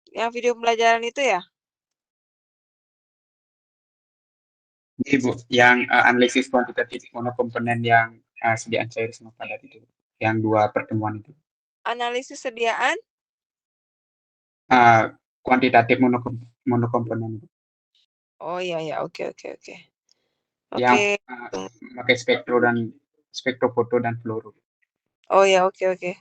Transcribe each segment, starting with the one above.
Yang video pembelajaran itu ya? Ini Bu, yang analisis kuantitatif monokomponen yang sediaan cair sama padat itu, yang dua pertemuan itu. Analisis sediaan? Uh, Kuantitatif monokomponen itu. Oh iya ya, oke oke oke. Yang Oke. memakai spektrofoto dan fluoro. Oh ya, oke oke.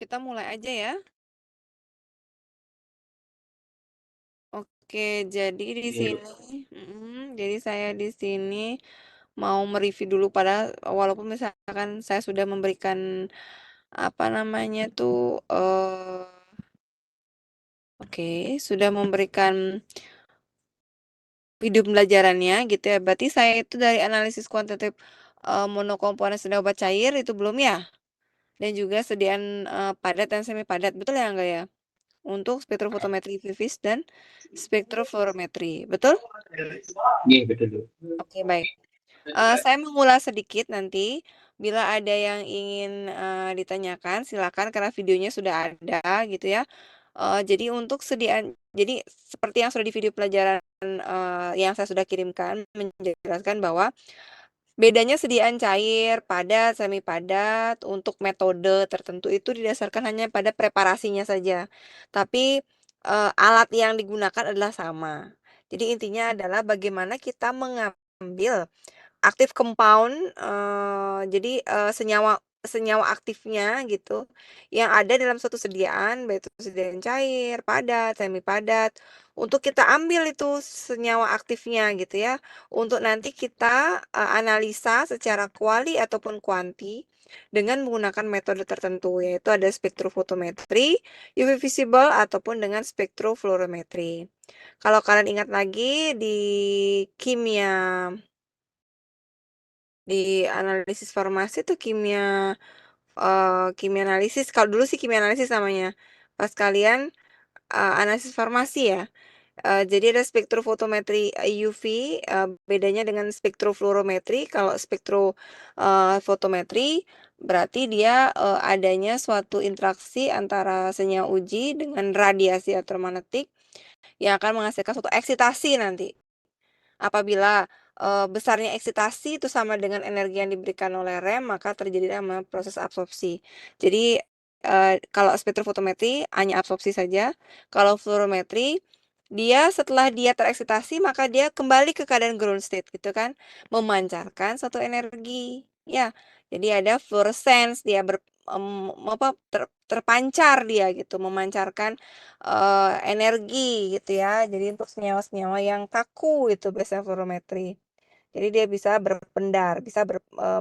Kita mulai aja ya. Oke, jadi di Iya, Bu. sini, jadi saya di sini mau mereview dulu pada walaupun misalkan saya sudah memberikan apa namanya tuh, oke, sudah memberikan video pembelajarannya gitu ya. Berarti saya itu dari analisis kuantitatif monokomponen senyawa obat cair itu belum ya? Dan juga sediaan padat dan semi padat, betul ya enggak ya? Untuk spektrofotometri UV-Vis dan spektrofluorometri, betul? Iya, betul, Bu. Oke, baik. Saya mengulas sedikit nanti, bila ada yang ingin, ditanyakan silakan karena videonya sudah ada gitu ya. Jadi seperti yang sudah di video pelajaran, yang saya sudah kirimkan menjelaskan bahwa bedanya sediaan cair, padat, semi padat untuk metode tertentu itu didasarkan hanya pada preparasinya saja. Tapi, alat yang digunakan adalah sama. Jadi intinya adalah bagaimana kita mengambil aktif compound, jadi, senyawa senyawa aktifnya gitu, yang ada dalam suatu sediaan, baik itu sediaan cair, padat, semi padat, untuk kita ambil itu senyawa aktifnya gitu ya, untuk nanti kita, analisa secara kuali ataupun kuanti, dengan menggunakan metode tertentu, yaitu ada spektrofotometri, UV visible, ataupun dengan spektrofluorometri. Kalau kalian ingat lagi kimia di analisis farmasi tuh kimia analisis, kalau dulu sih kimia analisis namanya. Pas kalian, analisis farmasi ya, jadi ada spektrofotometri, UV, bedanya dengan spektrofluorometri. Kalau fotometri berarti dia, adanya suatu interaksi antara senyawa uji dengan radiasi elektromagnetik yang akan menghasilkan suatu eksitasi nanti. Apabila, besarnya eksitasi itu sama dengan energi yang diberikan oleh rem, maka terjadi namanya proses absorpsi. Jadi, kalau spektrofotometri hanya absorpsi saja, kalau fluorometri, dia setelah dia tereksitasi, maka dia kembali ke keadaan ground state gitu kan, memancarkan suatu energi, ya. Jadi ada fluorescence, dia terpancar dia gitu, memancarkan energi gitu ya. Jadi untuk senyawa-senyawa yang kaku itu biasanya fluorometri. Jadi dia bisa berpendar, bisa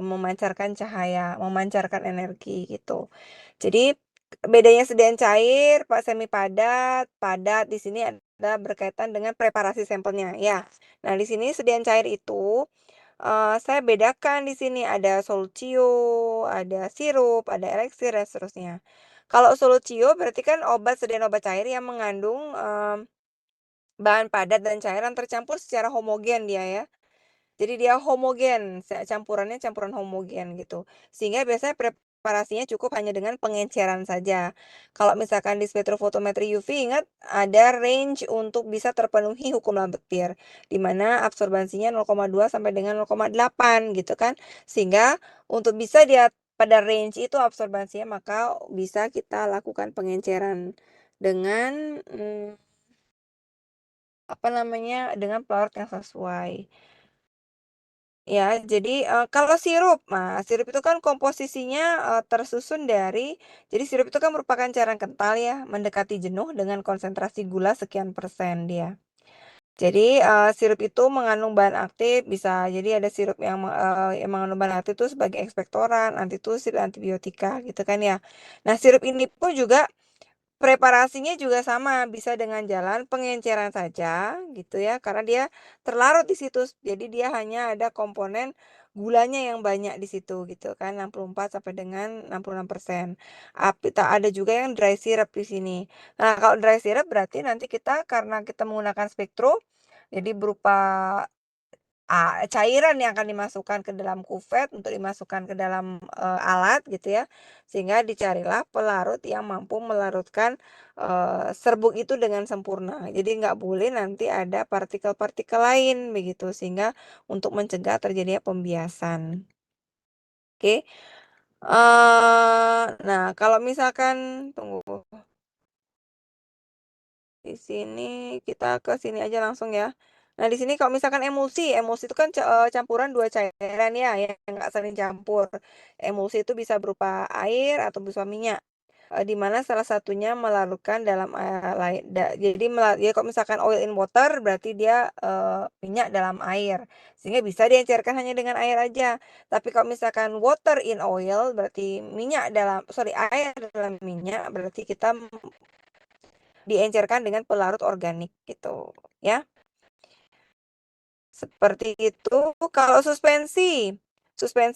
memancarkan cahaya, memancarkan energi gitu. Jadi bedanya sediaan cair, semi padat, padat di sini ada berkaitan dengan preparasi sampelnya ya. Nah, di sini sediaan cair itu saya bedakan di sini ada solucio, ada sirup, ada eliksir dan seterusnya. Kalau solucio berarti kan sediaan obat cair yang mengandung, bahan padat dan cairan tercampur secara homogen dia ya. Jadi dia homogen, campurannya campuran homogen gitu. Sehingga biasanya preparasinya cukup hanya dengan pengenceran saja. Kalau misalkan di spektrofotometri UV ingat ada range untuk bisa terpenuhi hukum Lambert-Beer, di mana absorbansinya 0,2 sampai dengan 0,8 gitu kan. Sehingga untuk bisa dia pada range itu absorbansinya maka bisa kita lakukan pengenceran dengan, apa namanya, dengan pelawat yang sesuai. Ya, jadi, kalau sirup, nah sirup itu kan komposisinya, tersusun jadi sirup itu kan merupakan cairan kental ya, mendekati jenuh dengan konsentrasi gula sekian persen dia. Jadi, sirup itu mengandung bahan aktif, bisa jadi ada sirup yang mengandung bahan aktif itu sebagai ekspektoran, antitusif, antibiotika gitu kan ya. Nah, sirup ini pun juga preparasinya juga sama, bisa dengan jalan pengenceran saja gitu ya, karena dia terlarut di situ. Jadi dia hanya ada komponen gulanya yang banyak di situ gitu kan, 64 sampai dengan 66%. Ada juga yang dry syrup di sini. Nah, kalau dry syrup berarti nanti kita karena kita menggunakan spektro, jadi berupa cairan yang akan dimasukkan ke dalam kuvet untuk dimasukkan ke dalam, alat gitu ya, sehingga dicarilah pelarut yang mampu melarutkan, serbuk itu dengan sempurna. Jadi nggak boleh nanti ada partikel-partikel lain begitu, sehingga untuk mencegah terjadinya pembiasan. Oke, nah kalau misalkan tunggu, di sini kita ke sini aja langsung ya. Nah, di sini kalau misalkan emulsi, emulsi itu kan campuran 2 cairan ya, yang nggak saling campur. Emulsi itu bisa berupa air atau berupa minyak. di mana salah satunya melarutkan dalam jadi ya kalau misalkan oil in water berarti dia, minyak dalam air, sehingga bisa diencerkan hanya dengan air aja. Tapi kalau misalkan water in oil berarti air dalam minyak, berarti kita diencerkan dengan pelarut organik gitu, ya. Seperti itu. Kalau suspensi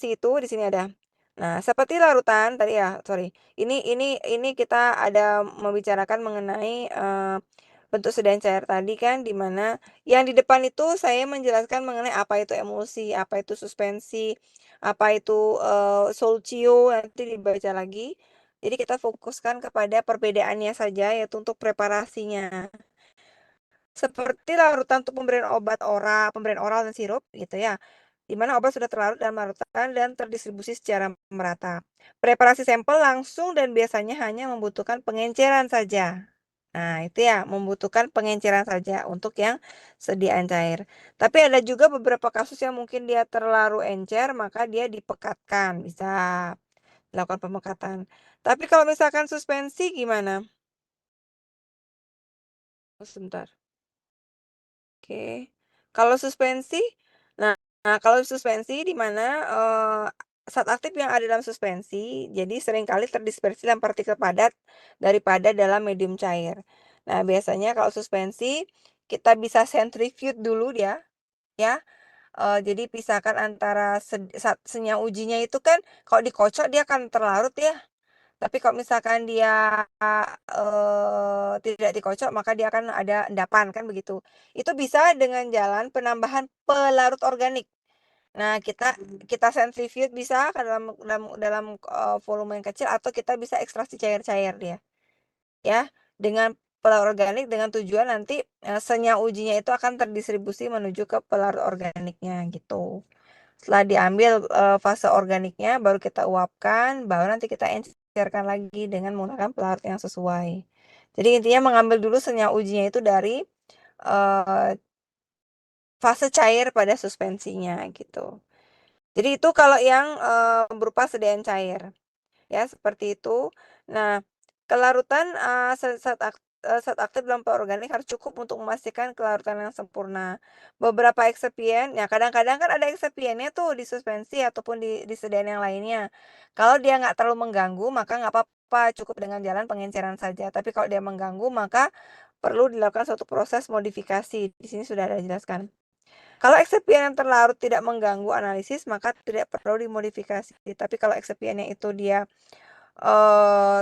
itu di sini ada. Nah, seperti larutan tadi ya, sorry. Ini kita ada membicarakan mengenai, bentuk sedan cair tadi kan, di mana yang di depan itu saya menjelaskan mengenai apa itu emulsi, apa itu suspensi, apa itu, solcio, nanti dibaca lagi. Jadi kita fokuskan kepada perbedaannya saja, yaitu untuk preparasinya. Seperti larutan untuk pemberian oral dan sirup gitu ya, di mana obat sudah terlarut dalam larutan dan terdistribusi secara merata. Preparasi sampel langsung dan biasanya hanya membutuhkan pengenceran saja. Nah, itu ya, membutuhkan pengenceran saja untuk yang sediaan cair. Tapi ada juga beberapa kasus yang mungkin dia terlalu encer, maka dia dipekatkan, bisa dilakukan pemekatan. Tapi kalau misalkan suspensi gimana? Oh, sebentar. Oke. Kalau suspensi, nah kalau suspensi di mana, zat aktif yang ada dalam suspensi, jadi seringkali terdispersi dalam partikel padat daripada dalam medium cair. Nah, biasanya kalau suspensi, kita bisa centrifuge dulu dia, ya, jadi pisahkan antara senyawa ujinya itu kan kalau dikocok dia akan terlarut ya. Tapi kalau misalkan dia, tidak dikocok maka dia akan ada endapan kan begitu. Itu bisa dengan jalan penambahan pelarut organik. Nah, kita kita sentrifuge bisa ke volume yang kecil atau kita bisa ekstraksi cair-cair dia, ya. Dengan pelarut organik dengan tujuan nanti, senyawa ujinya itu akan terdistribusi menuju ke pelarut organiknya gitu. Setelah diambil, fase organiknya baru kita uapkan, baru nanti kita encerkan lagi dengan menggunakan pelarut yang sesuai. Jadi intinya mengambil dulu senyawa ujinya itu dari, eee, fase cair pada suspensinya gitu. Jadi itu kalau yang, berupa sediaan cair. Ya, seperti itu. Nah, kelarutan, zat aktif dalam organik harus cukup untuk memastikan kelarutan yang sempurna. Beberapa eksipien ya kadang-kadang kan ada eksipiennya tuh di suspensi ataupun di sediaan yang lainnya. Kalau dia nggak terlalu mengganggu, maka nggak apa-apa, cukup dengan jalan pengenceran saja. Tapi kalau dia mengganggu, maka perlu dilakukan suatu proses modifikasi. Di sini sudah ada dijelaskan. Kalau eksipien yang terlarut tidak mengganggu analisis, maka tidak perlu dimodifikasi. Tapi kalau eksipiennya itu dia Eee,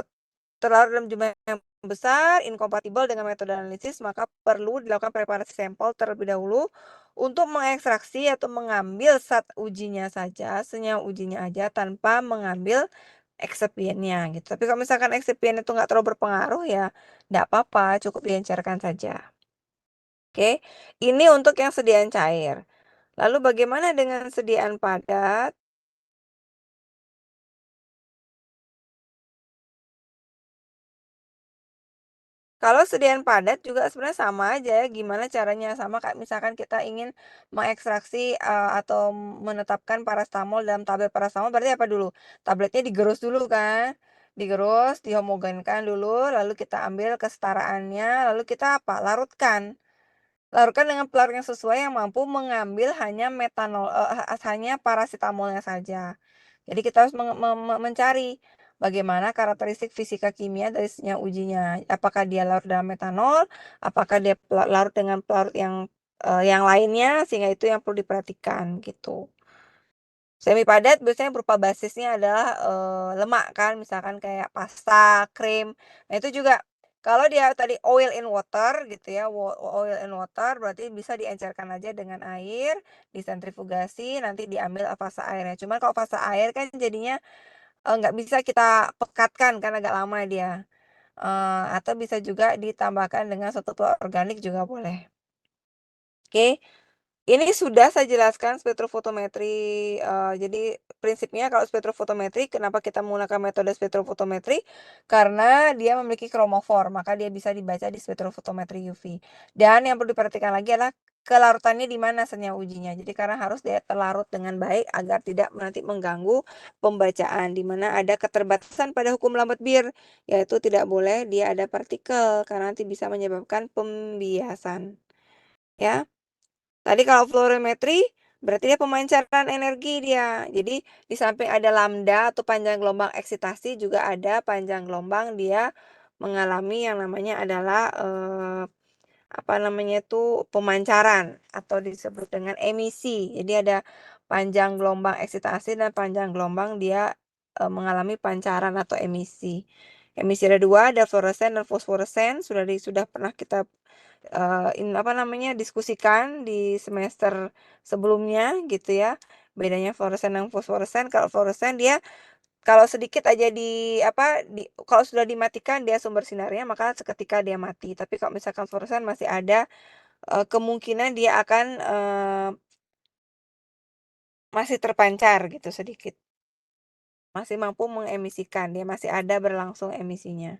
terlarut dalam jumlah yang besar, inkompatibel dengan metode analisis, maka perlu dilakukan preparasi sampel terlebih dahulu untuk mengekstraksi atau mengambil zat ujinya saja, senyawa ujinya aja tanpa mengambil excipientnya gitu. Tapi kalau misalkan excipient itu nggak terlalu berpengaruh ya nggak apa-apa, cukup diencerkan saja. Oke, ini untuk yang sediaan cair. Lalu bagaimana dengan sediaan padat? Kalau sediaan padat juga sebenarnya sama aja ya, gimana caranya, sama kayak misalkan kita ingin mengekstraksi, atau menetapkan paracetamol dalam tablet paracetamol berarti apa dulu? Tabletnya digerus dulu kan, digerus, dihomogenkan dulu, lalu kita ambil kesetaraannya, lalu kita apa? Larutkan. Larutkan dengan pelarut yang sesuai yang mampu mengambil hanya hanya parasetamolnya saja. Jadi kita harus mencari bagaimana karakteristik fisika kimia dari senyawa ujinya. Apakah dia larut dalam metanol, apakah dia larut dengan pelarut yang lainnya, sehingga itu yang perlu diperhatikan gitu. Semi padat biasanya berupa basisnya adalah, lemak kan, misalkan kayak pasta, krim. Nah itu juga kalau dia tadi oil in water gitu ya, oil in water berarti bisa diencerkan aja dengan air, disentrifugasi, nanti diambil fase airnya. Cuman kalau fase air kan jadinya, nggak bisa kita pekatkan kan agak lama dia, atau bisa juga ditambahkan dengan suatu organik juga boleh. Oke. Ini sudah saya jelaskan spektrofotometri, jadi prinsipnya kalau spektrofotometri kenapa kita menggunakan metode spektrofotometri, karena dia memiliki kromofor, maka dia bisa dibaca di spektrofotometri UV. Dan yang perlu diperhatikan lagi adalah kelarutannya di mana senyawa ujinya. Jadi karena harus dia terlarut dengan baik agar tidak nanti mengganggu pembacaan, di mana ada keterbatasan pada hukum lambat Bir, yaitu tidak boleh dia ada partikel, karena nanti bisa menyebabkan pembiasan, ya. Tadi kalau fluorimetri, berarti dia pemancaran energi dia. Jadi, di samping ada lambda atau panjang gelombang eksitasi, juga ada panjang gelombang dia mengalami yang namanya adalah, apa namanya itu, pemancaran atau disebut dengan emisi. Jadi ada panjang gelombang eksitasi dan panjang gelombang dia, mengalami pancaran atau emisi. Emisi ada 2, ada fluoresen dan fosforesen, sudah pernah kita apa namanya, diskusikan di semester sebelumnya gitu ya. Bedanya fluoresen dan fosforesen, kalau fluoresen dia kalau sedikit aja kalau sudah dimatikan dia sumber sinarnya maka seketika dia mati. Tapi kalau misalkan fluoresen masih ada, kemungkinan dia akan, masih terpancar gitu sedikit, masih mampu mengemisikan, dia masih ada berlangsung emisinya.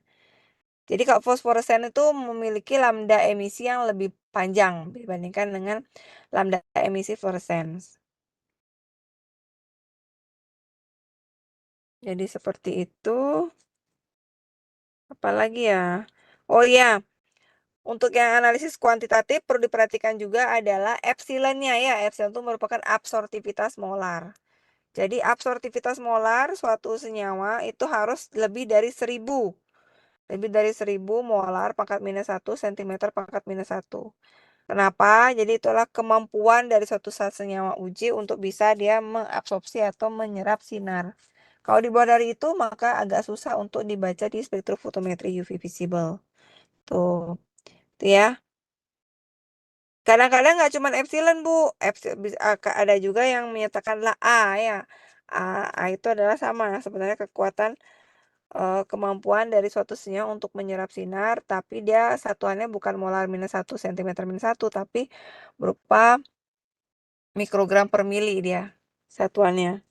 Jadi kalau fosforesen itu memiliki lambda emisi yang lebih panjang dibandingkan dengan lambda emisi fluoresens. Jadi seperti itu. Apalagi ya? Oh iya, untuk yang analisis kuantitatif perlu diperhatikan juga adalah epsilonnya ya. Epsilon itu merupakan absorptivitas molar. Jadi absorptivitas molar suatu senyawa itu harus lebih dari 1000. Lebih dari 1000 molar pangkat minus 1 cm pangkat minus 1. Kenapa? Jadi itulah kemampuan dari suatu zat senyawa uji untuk bisa dia mengabsorpsi atau menyerap sinar. Kalau di bawah dari itu maka agak susah untuk dibaca di spektrofotometri UV visible. Tuh, tuh ya. Kadang-kadang nggak cuma epsilon, Bu. Ada juga yang menyatakanlah A ya. A itu adalah sama sebenarnya kekuatan kemampuan dari suatu senyawa untuk menyerap sinar, tapi dia satuannya bukan molar minus 1 cm minus 1, tapi berupa mikrogram per mili dia satuannya.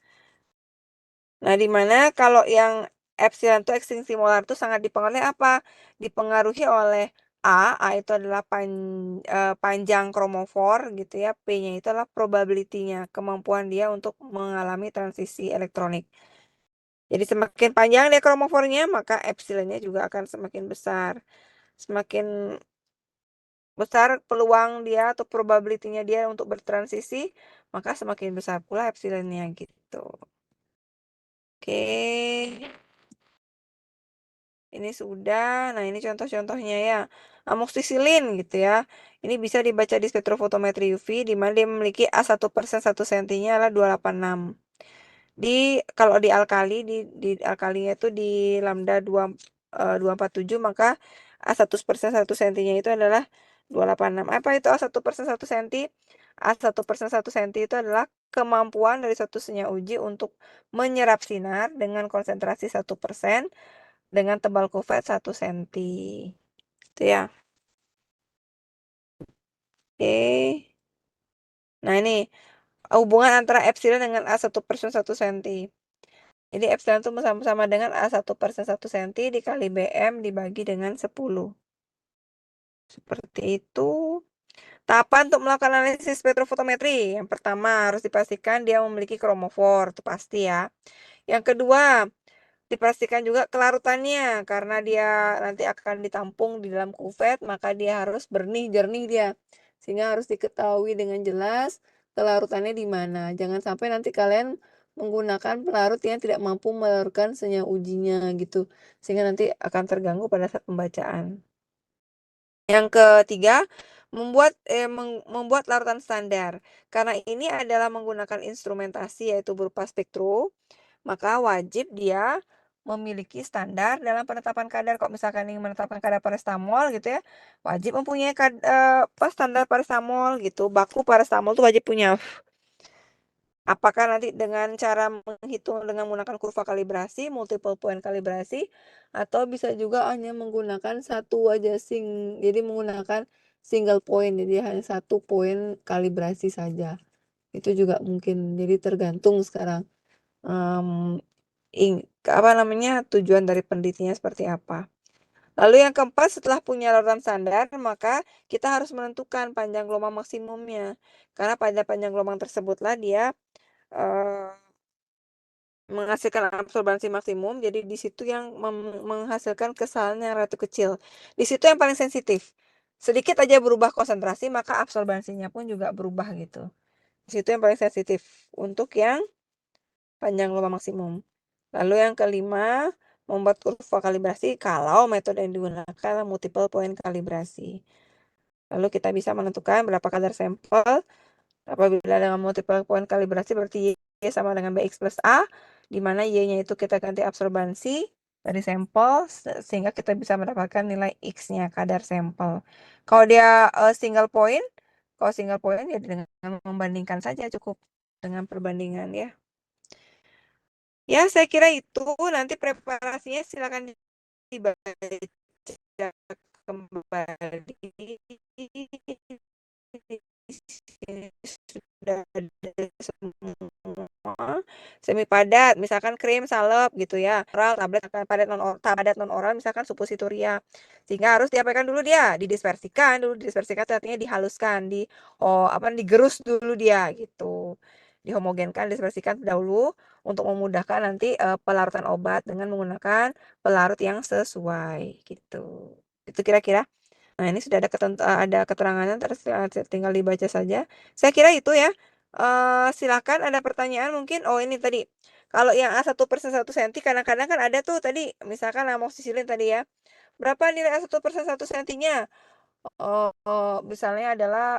Nah, di mana kalau yang epsilon itu ekstinsi molar itu sangat dipengaruhi apa? Dipengaruhi oleh A itu adalah panjang kromofor gitu ya, P-nya itu adalah probability-nya, kemampuan dia untuk mengalami transisi elektronik. Jadi semakin panjang dia kromofornya, maka epsilonnya juga akan semakin besar. Semakin besar peluang dia atau probability-nya dia untuk bertransisi, maka semakin besar pula epsilonnya gitu. Oke. Ini sudah. Nah, ini contoh-contohnya ya. Amoksisilin gitu ya. Ini bisa dibaca di spektrofotometri UV di mana dia memiliki A1% 1 sentinya adalah 286. Kalau di alkali di alkalinya itu di lambda 247 maka A1% 1 sentinya itu adalah 286. Apa itu A1% 1 senti? A1% 1 senti itu adalah kemampuan dari suatu senyawa uji untuk menyerap sinar dengan konsentrasi 1% dengan tebal kuvert 1 senti. Itu ya. Oke. Nah, ini hubungan antara epsilon dengan A1% 1 senti. Jadi epsilon itu sama-sama dengan A1% 1 senti dikali BM dibagi dengan 10. Seperti itu. Tahapan untuk melakukan analisis spektrofotometri. Yang pertama, harus dipastikan dia memiliki kromofor, itu pasti ya. Yang kedua, dipastikan juga kelarutannya, karena dia nanti akan ditampung di dalam kuvet, maka dia harus jernih dia. Sehingga harus diketahui dengan jelas kelarutannya di mana. Jangan sampai nanti kalian menggunakan pelarut yang tidak mampu melarutkan senyawa ujinya gitu. Sehingga nanti akan terganggu pada saat pembacaan. Yang ketiga, membuat larutan standar. Karena ini adalah menggunakan instrumentasi yaitu berupa spektrum, maka wajib dia memiliki standar dalam penetapan kadar. Kalau misalkan ingin menetapkan kadar paracetamol gitu ya, wajib mempunyai standar paracetamol gitu. Baku paracetamol itu wajib punya. Apakah nanti dengan cara menghitung dengan menggunakan kurva kalibrasi, multiple point kalibrasi, atau bisa juga hanya menggunakan satu aja jadi menggunakan single point, jadi hanya satu poin kalibrasi saja. Itu juga mungkin. Jadi tergantung sekarang um, apa namanya tujuan dari penelitinya seperti apa. Lalu yang keempat, setelah punya lorem standar, maka kita harus menentukan panjang gelombang maksimumnya. Karena pada panjang gelombang tersebutlah dia eh, menghasilkan absorbansi maksimum, jadi di situ yang menghasilkan kesalahan yang relatif kecil. Di situ yang paling sensitif. Sedikit aja berubah konsentrasi, maka absorbansinya pun juga berubah gitu. Di situ yang paling sensitif untuk yang panjang gelombang maksimum. Lalu yang kelima, membuat kurva kalibrasi kalau metode yang digunakan multiple point kalibrasi. Lalu kita bisa menentukan berapa kadar sampel. Apabila dengan multiple point kalibrasi berarti Y sama dengan BX plus A, di mana Y-nya itu kita ganti absorbansi dari sampel, sehingga kita bisa mendapatkan nilai X-nya, kadar sampel. Kalau dia single point ya dengan membandingkan saja cukup dengan perbandingan ya. Ya, saya kira itu. Nanti preparasinya silakan dibaca kembali. Sudah ada semua semi padat, misalkan krim salep gitu ya, oral tablet akan padat non oral misalkan suppositoria, sehingga harus diapakan dulu, dia didispersikan artinya dihaluskan, digerus dulu dia gitu, dihomogenkan, dispersikan dahulu untuk memudahkan nanti pelarutan obat dengan menggunakan pelarut yang sesuai gitu. Itu kira-kira. Nah, ini sudah ada keterangannya, terus tinggal dibaca saja. Saya kira itu ya. Silakan ada pertanyaan mungkin. Oh, ini tadi. Kalau yang A1/1 cm, kadang-kadang kan ada tuh tadi, misalkan amoksisilin tadi ya. Berapa nilai A1/1 cm-nya? Misalnya adalah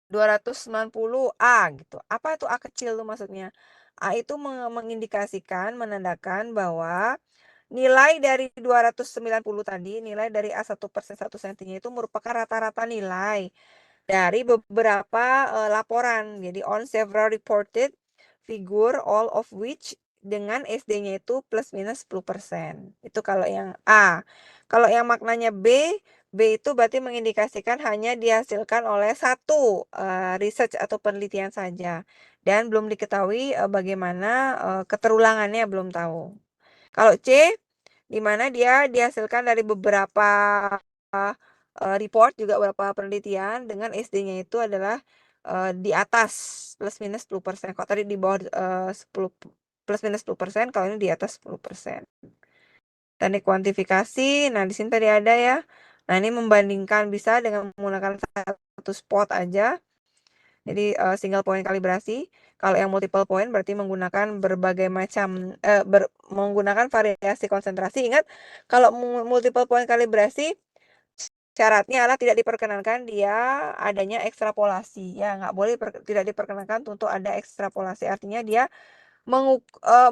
290 A gitu. Apa itu A kecil tuh maksudnya? A itu mengindikasikan, menandakan bahwa nilai dari 290 tadi, nilai dari A1/1 cm itu merupakan rata-rata nilai dari beberapa laporan. Jadi on several reported figure, all of which dengan SD-nya itu plus minus 10%. Itu kalau yang A. Kalau yang maknanya B, B itu berarti mengindikasikan hanya dihasilkan oleh satu research atau penelitian saja. Dan belum diketahui bagaimana keterulangannya, belum tahu. Kalau C, di mana dia dihasilkan dari beberapa report, juga beberapa penelitian dengan SD-nya itu adalah di atas plus minus 10%. Kalau tadi di bawah 10 plus minus 10%, kalau ini di atas 10%. Teknik kuantifikasi, nah di sini tadi ada ya. Nah, ini membandingkan bisa dengan menggunakan satu spot aja. Jadi single point kalibrasi. Kalau yang multiple point berarti menggunakan berbagai macam menggunakan variasi konsentrasi. Ingat, kalau multiple point kalibrasi syaratnya adalah tidak diperkenankan dia adanya ekstrapolasi. Ya, nggak boleh tidak diperkenankan untuk ada ekstrapolasi. Artinya dia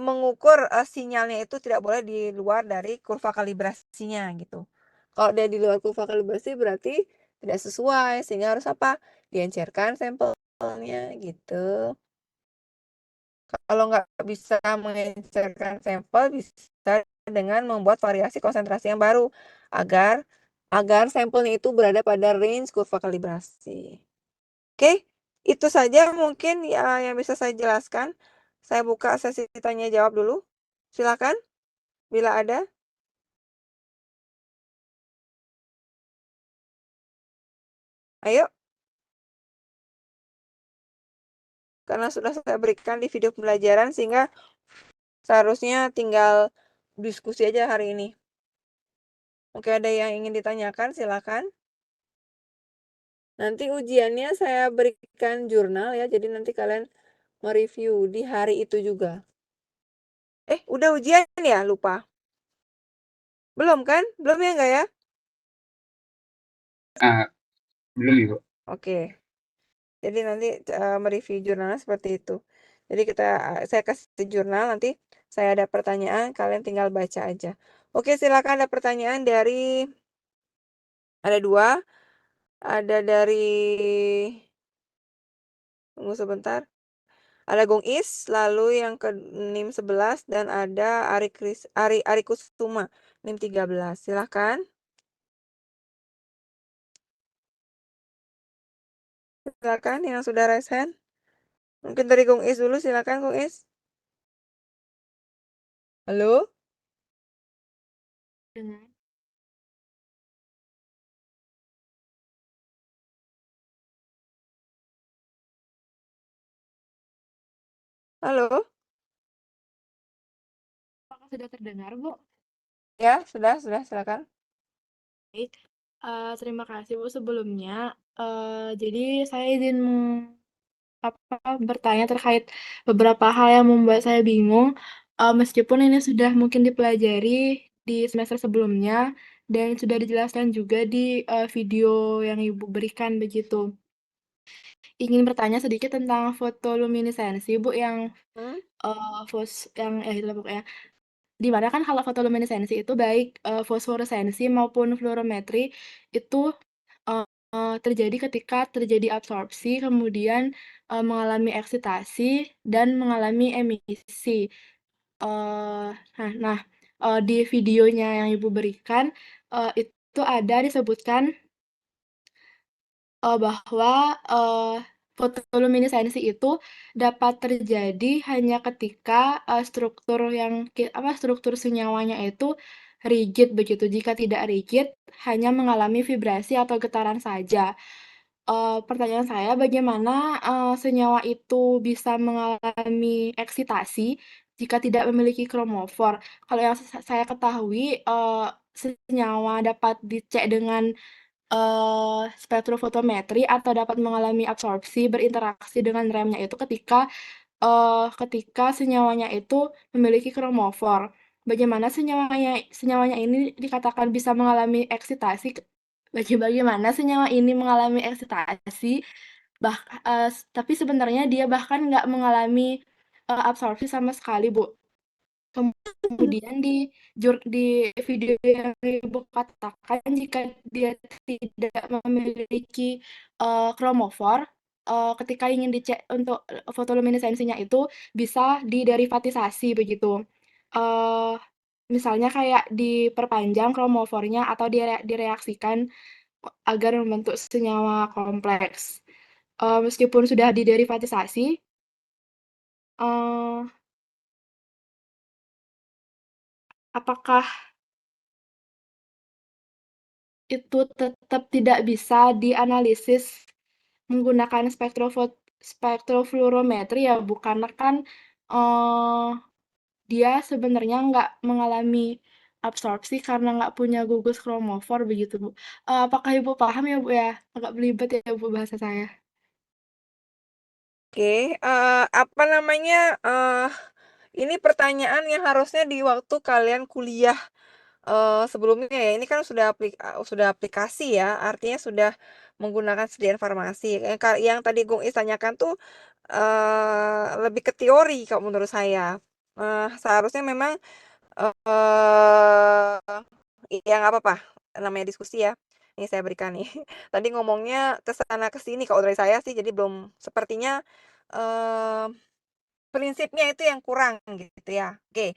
mengukur sinyalnya itu tidak boleh di luar dari kurva kalibrasinya gitu. Kalau dia di luar kurva kalibrasi berarti tidak sesuai, sehingga harus apa? Diencerkan sampelnya gitu. Kalau nggak bisa mengencerkan sampel, bisa dengan membuat variasi konsentrasi yang baru agar agar sampelnya itu berada pada range kurva kalibrasi. Oke, itu saja mungkin ya yang bisa saya jelaskan. Saya buka sesi tanya jawab dulu. Silakan bila ada. Ayo, karena sudah saya berikan di video pembelajaran sehingga seharusnya tinggal diskusi aja hari ini. Oke, ada yang ingin ditanyakan, silakan. Nanti ujiannya saya berikan jurnal ya, jadi nanti kalian mereview di hari itu juga. Udah ujian ya? Lupa. Belum kan? Belum ya enggak ya? Belum Ibu. Oke. Jadi nanti mereview jurnalnya seperti itu. Jadi saya kasih jurnal, nanti saya ada pertanyaan, kalian tinggal baca aja. Oke, silakan, ada pertanyaan ada dua, ada dari, tunggu sebentar, ada Gong Is, lalu yang ke NIM 11, dan ada Ari Kusuma, NIM 13. Silakan. silakan yang sudah raise hand. Mungkin dari Kung Is dulu, silakan Kung Is. Halo? Dengar. Halo? Apakah sudah terdengar, Bu? Ya, sudah, silakan. Baik. Terima kasih, Bu, sebelumnya. Jadi saya izin bertanya terkait beberapa hal yang membuat saya bingung, meskipun ini sudah mungkin dipelajari di semester sebelumnya dan sudah dijelaskan juga di, video yang Ibu berikan begitu. Ingin bertanya sedikit tentang fotoluminesensi, Bu, yang, Hmm? yang itulah pokoknya. Di mana kan kalau fotoluminesensi itu baik, fosforesensi maupun fluorometri itu, terjadi ketika terjadi absorpsi, kemudian, mengalami eksitasi dan mengalami emisi. Nah, di videonya yang Ibu berikan, itu ada disebutkan bahwa, fotoluminesensi itu dapat terjadi hanya ketika, struktur senyawanya itu rigid begitu. Jika tidak rigid, hanya mengalami vibrasi atau getaran saja. Pertanyaan saya bagaimana, senyawa itu bisa mengalami eksitasi jika tidak memiliki kromofor? Kalau yang saya ketahui, senyawa dapat dicek dengan spektrofotometri atau dapat mengalami absorpsi berinteraksi dengan remnya itu ketika senyawanya itu memiliki kromofor. Bagaimana senyawanya senyawanya ini dikatakan bisa mengalami eksitasi bagaimana senyawa ini mengalami eksitasi, tapi sebenarnya dia bahkan nggak mengalami, absorpsi sama sekali, Bu. Kemudian di video yang Ibu katakan jika dia tidak memiliki, kromofor, ketika ingin dicek untuk fotoluminesensinya itu bisa diderivatisasi begitu. Eee, Misalnya kayak diperpanjang kromofornya atau direaksikan agar membentuk senyawa kompleks. Meskipun sudah diderivatisasi, eee, apakah itu tetap tidak bisa dianalisis menggunakan spektrofluorometri ya, Bu? Karena kan, eee, dia sebenarnya nggak mengalami absorpsi karena nggak punya gugus kromofor begitu, Bu. Apakah Ibu paham ya, Bu, ya? Agak belibet ya, Bu, bahasa saya. Oke, apa namanya, ini pertanyaan yang harusnya di waktu kalian kuliah, sebelumnya ya, ini kan sudah aplikasi ya, artinya sudah menggunakan sediaan farmasi. Yang tadi Gung Is tanyakan tuh, lebih ke teori kalau menurut saya. Seharusnya memang, ya nggak apa-apa, namanya diskusi ya. Ini saya berikan nih. Tadi ngomongnya ke sana ke sini kalau dari saya sih, jadi belum sepertinya, eee prinsipnya itu yang kurang gitu ya. Oke,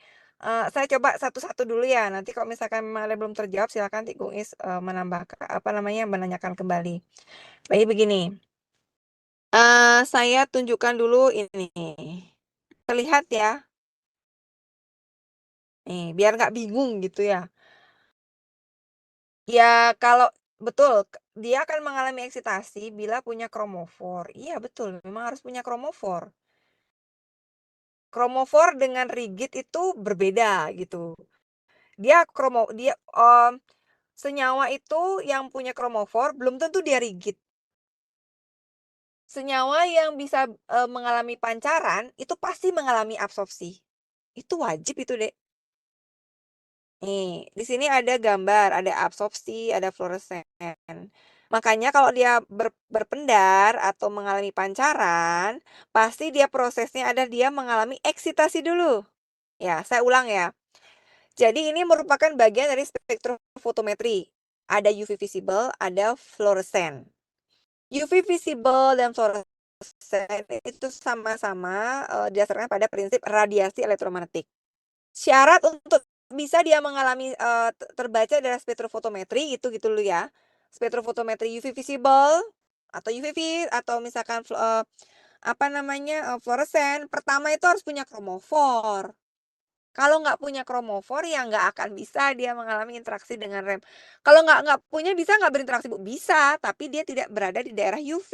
saya coba satu-satu dulu ya, nanti kalau misalkan memang ada yang belum terjawab silakan nanti Bung Is, apa namanya, menanyakan kembali. Jadi begini, saya tunjukkan dulu ini, terlihat ya, nih biar nggak bingung gitu ya. Ya kalau betul, dia akan mengalami eksitasi bila punya kromofor. Iya betul, memang harus punya kromofor. Kromofor dengan rigid itu berbeda gitu. Senyawa itu yang punya kromofor belum tentu dia rigid. Senyawa yang bisa, mengalami pancaran itu pasti mengalami absorpsi. Itu wajib itu, Dek. Nih, di sini ada gambar, ada absorpsi, ada fluoresen. Makanya kalau dia berpendar atau mengalami pancaran, pasti dia prosesnya ada dia mengalami eksitasi dulu. Ya, saya ulang ya. Jadi ini merupakan bagian dari spektrofotometri. Ada UV visible, ada fluoresen. UV visible dan fluorescent itu sama-sama, didasarkan pada prinsip radiasi elektromagnetik. Syarat untuk bisa dia mengalami, terbaca dari spektrofotometri itu gitu dulu ya. Spektrofotometri UV visible, atau UVB atau misalkan fluoresen, pertama itu harus punya kromofor. Kalau nggak punya kromofor ya nggak akan bisa dia mengalami interaksi dengan rem. Kalau nggak punya bisa nggak berinteraksi, Bu? Bisa, tapi dia tidak berada di daerah UV.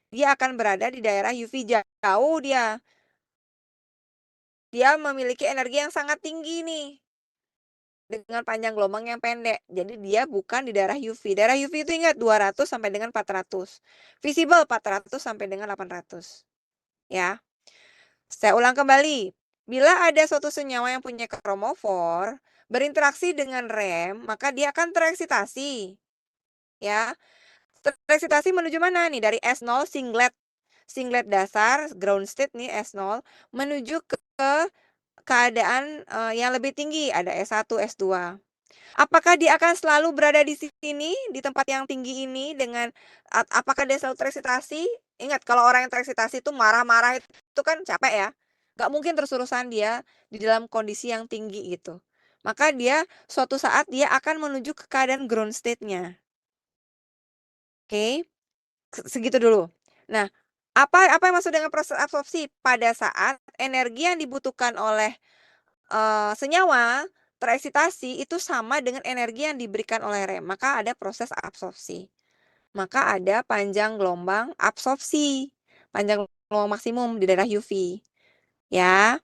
Dia akan berada di daerah UV jauh dia. Dia memiliki energi yang sangat tinggi nih, dengan panjang gelombang yang pendek. Jadi dia bukan di daerah UV. Daerah UV itu ingat 200 sampai dengan 400. Visible 400 sampai dengan 800. Ya. Saya ulang kembali. Bila ada suatu senyawa yang punya kromofor berinteraksi dengan rem, maka dia akan tereksitasi. Ya. Tereksitasi menuju mana nih? Dari S0 singlet dasar ground state nih S0 menuju ke keadaan yang lebih tinggi, ada S1, S2. Apakah dia akan selalu berada di sini, di tempat yang tinggi ini dengan apakah dia selalu tereksitasi? Ingat kalau orang yang tereksitasi itu marah-marah itu kan capek ya. Nggak mungkin terus-terusan dia di dalam kondisi yang tinggi gitu. Maka dia suatu saat dia akan menuju ke keadaan ground state-nya. Oke, segitu dulu. Nah, apa yang maksud dengan proses absorpsi? Pada saat energi yang dibutuhkan oleh senyawa tereksitasi itu sama dengan energi yang diberikan oleh rem, maka ada proses absorpsi. Maka ada panjang gelombang absorpsi, panjang gelombang maksimum di daerah UV, ya.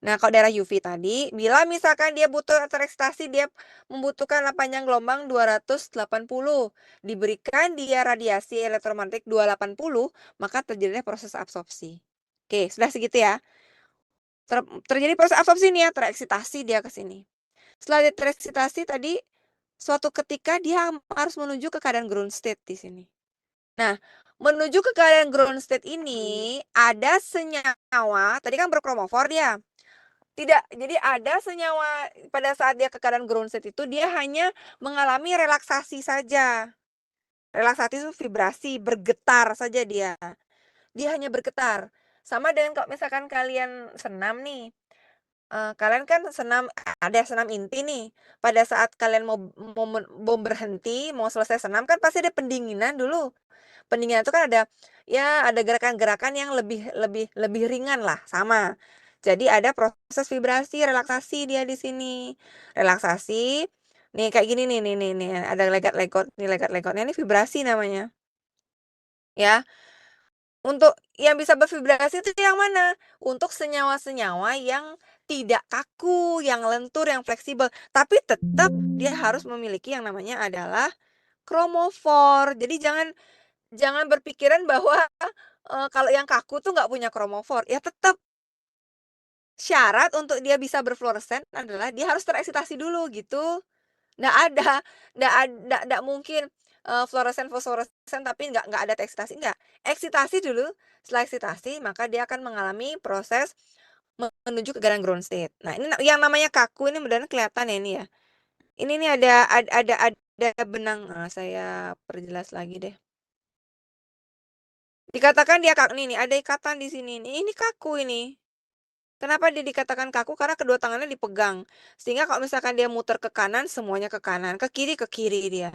Nah, kalau daerah UV tadi, bila misalkan dia butuh tereksitasi, dia membutuhkan panjang gelombang 280, diberikan dia radiasi elektromagnetik 280, maka terjadilah proses absorpsi. Oke, sudah segitu ya. Terjadi proses absorpsi nih ya, tereksitasi dia ke sini. Setelah dia tereksitasi tadi, suatu ketika dia harus menuju ke keadaan ground state di sini. Nah, menuju ke keadaan ground state ini ada senyawa, tadi kan berkromofor dia. Tidak, jadi ada senyawa pada saat dia ke keadaan ground state itu dia hanya mengalami relaksasi saja. Relaksasi itu vibrasi, bergetar saja dia. Dia hanya bergetar. Sama dengan kalau misalkan kalian senam nih. Kalian kan ada senam inti nih. Pada saat kalian mau berhenti, mau selesai senam kan pasti ada pendinginan dulu. Pendinginan itu kan ada, ya ada gerakan-gerakan yang lebih lebih lebih ringan lah, sama. Jadi ada proses vibrasi, relaksasi dia di sini. Relaksasi, nih kayak gini nih, ada legot-legotnya ini vibrasi namanya, ya. Untuk yang bisa bervibrasi itu yang mana? Untuk senyawa-senyawa yang tidak kaku, yang lentur, yang fleksibel. Tapi tetap dia harus memiliki yang namanya adalah kromofor. Jadi jangan jangan berpikiran bahwa kalau yang kaku tuh nggak punya kromofor. Ya tetap syarat untuk dia bisa berfluoresen adalah dia harus tereksitasi dulu gitu. Nggak ada, nggak mungkin, fosforescent tapi nggak ada eksitasi, enggak. Eksitasi dulu, setelah eksitasi maka dia akan mengalami proses menuju ke ground state. Nah ini yang namanya kaku ini mudah-mudahan kelihatan ya ini ya. Ini nih ada benang, saya perjelas lagi deh. Dikatakan dia nih ada ikatan di sini nih, ini kaku ini. Kenapa dia dikatakan kaku? Karena kedua tangannya dipegang. Sehingga kalau misalkan dia muter ke kanan, semuanya ke kanan, ke kiri dia.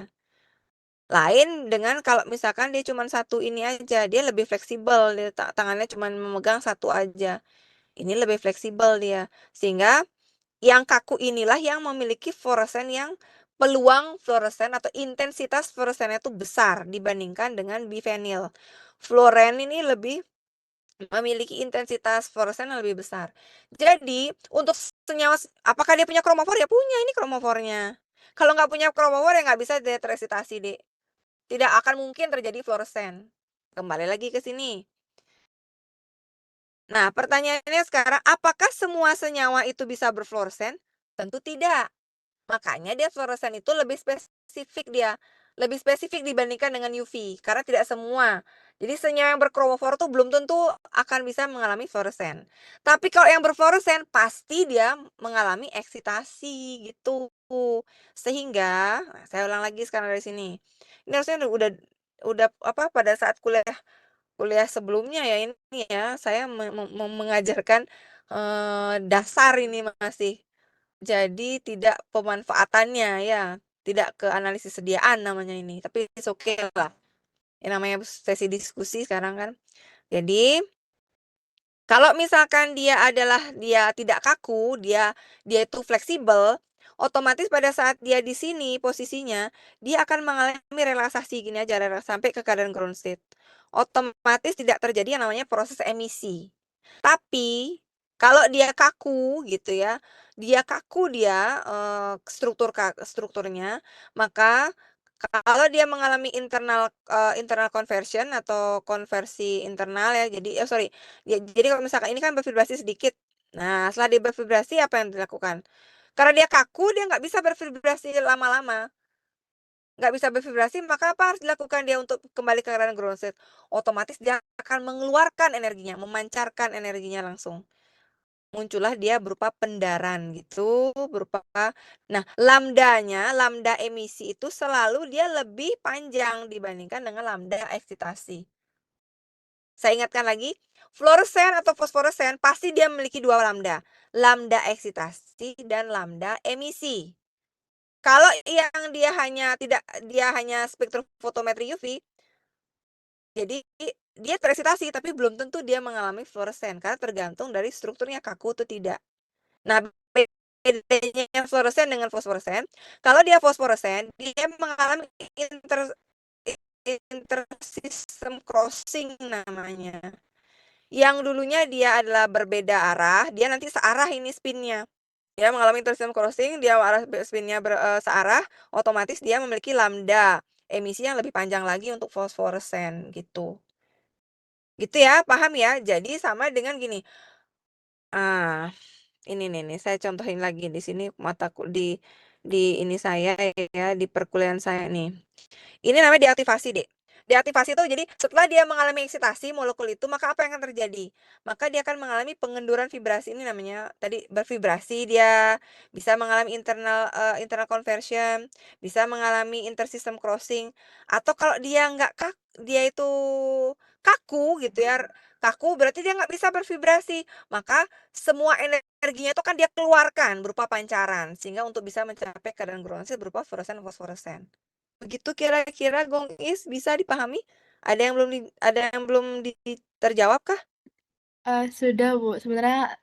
Lain dengan kalau misalkan dia cuma satu ini aja, dia lebih fleksibel, dia tangannya cuma memegang satu aja. Ini lebih fleksibel dia. Sehingga yang kaku inilah yang memiliki fluoresen yang peluang fluoresen atau intensitas fluoresennya itu besar dibandingkan dengan bifenil. Fluoren ini lebih memiliki intensitas fluoresen yang lebih besar. Jadi, untuk senyawa apakah dia punya kromofor? Ya punya, ini kromofornya. Kalau nggak punya kromofor ya nggak bisa dia tereksitasi, Dek. Tidak akan mungkin terjadi fluoresen. Kembali lagi ke sini. Nah, pertanyaannya sekarang, apakah semua senyawa itu bisa berfluoresen? Tentu tidak. Makanya dia fluoresen itu lebih spesifik dibandingkan dengan UV, karena tidak semua. Jadi senyawa yang berkromofor tuh belum tentu akan bisa mengalami fluoresen. Tapi kalau yang berfluoresen pasti dia mengalami eksitasi gitu. Sehingga, nah, saya ulang lagi sekarang dari sini. Ini harusnya udah apa pada saat kuliah kuliah sebelumnya ya ini ya, saya mengajarkan dasar ini masih. Jadi tidak pemanfaatannya ya, tidak ke analisis sediaan namanya ini, tapi it's okay lah. Yang namanya sesi diskusi sekarang kan. Jadi, kalau misalkan dia tidak kaku, dia itu fleksibel, otomatis pada saat dia di sini posisinya, dia akan mengalami relaksasi, gini aja, sampai ke keadaan ground state. Otomatis tidak terjadi yang namanya proses emisi. Tapi, kalau dia kaku gitu ya, strukturnya, maka kalau dia mengalami internal conversion atau konversi internal ya, jadi kalau misalkan ini kan bervibrasi sedikit. Nah, setelah dia bervibrasi apa yang dilakukan? Karena dia kaku, dia nggak bisa bervibrasi lama-lama. Nggak bisa bervibrasi, maka apa harus dilakukan dia untuk kembali ke keadaan ground state? Otomatis dia akan mengeluarkan energinya, memancarkan energinya langsung. Muncullah dia berupa pendaran gitu, nah, lambda emisi itu selalu dia lebih panjang dibandingkan dengan lambda eksitasi. Saya ingatkan lagi, fluoresen atau fosforesen pasti dia memiliki dua lambda eksitasi dan lambda emisi. Kalau yang dia hanya spektrofotometri UV, jadi dia tereksitasi tapi belum tentu dia mengalami fluoresen karena tergantung dari strukturnya kaku atau tidak. Nah, bedanya fluoresen dengan fosforesen, kalau dia fosforesen, dia mengalami intersystem crossing namanya. Yang dulunya dia adalah berbeda arah, dia nanti searah ini spinnya. Dia mengalami intersystem crossing, dia spinnya searah, otomatis dia memiliki lambda emisi yang lebih panjang lagi untuk fosforesen gitu. Gitu ya, paham ya? Jadi sama dengan gini. Ah, ini nih, saya contohin lagi di sini di ini saya ya, di perkuliahan saya nih. Ini namanya deaktivasi, Dek. Deaktivasi itu jadi setelah dia mengalami eksitasi molekul itu, maka apa yang akan terjadi? Maka dia akan mengalami pengenduran vibrasi, ini namanya tadi bervibrasi dia, bisa mengalami internal conversion, bisa mengalami intersystem crossing, atau kalau dia itu kaku gitu ya, kaku berarti dia nggak bisa bervibrasi, maka semua energinya itu kan dia keluarkan berupa pancaran, sehingga untuk bisa mencapai keadaan ground state berupa fluoresan-fosforesen. Begitu kira-kira Gong Is, bisa dipahami? Ada yang belum terjawab kah? Sudah, Bu. Sebenarnya,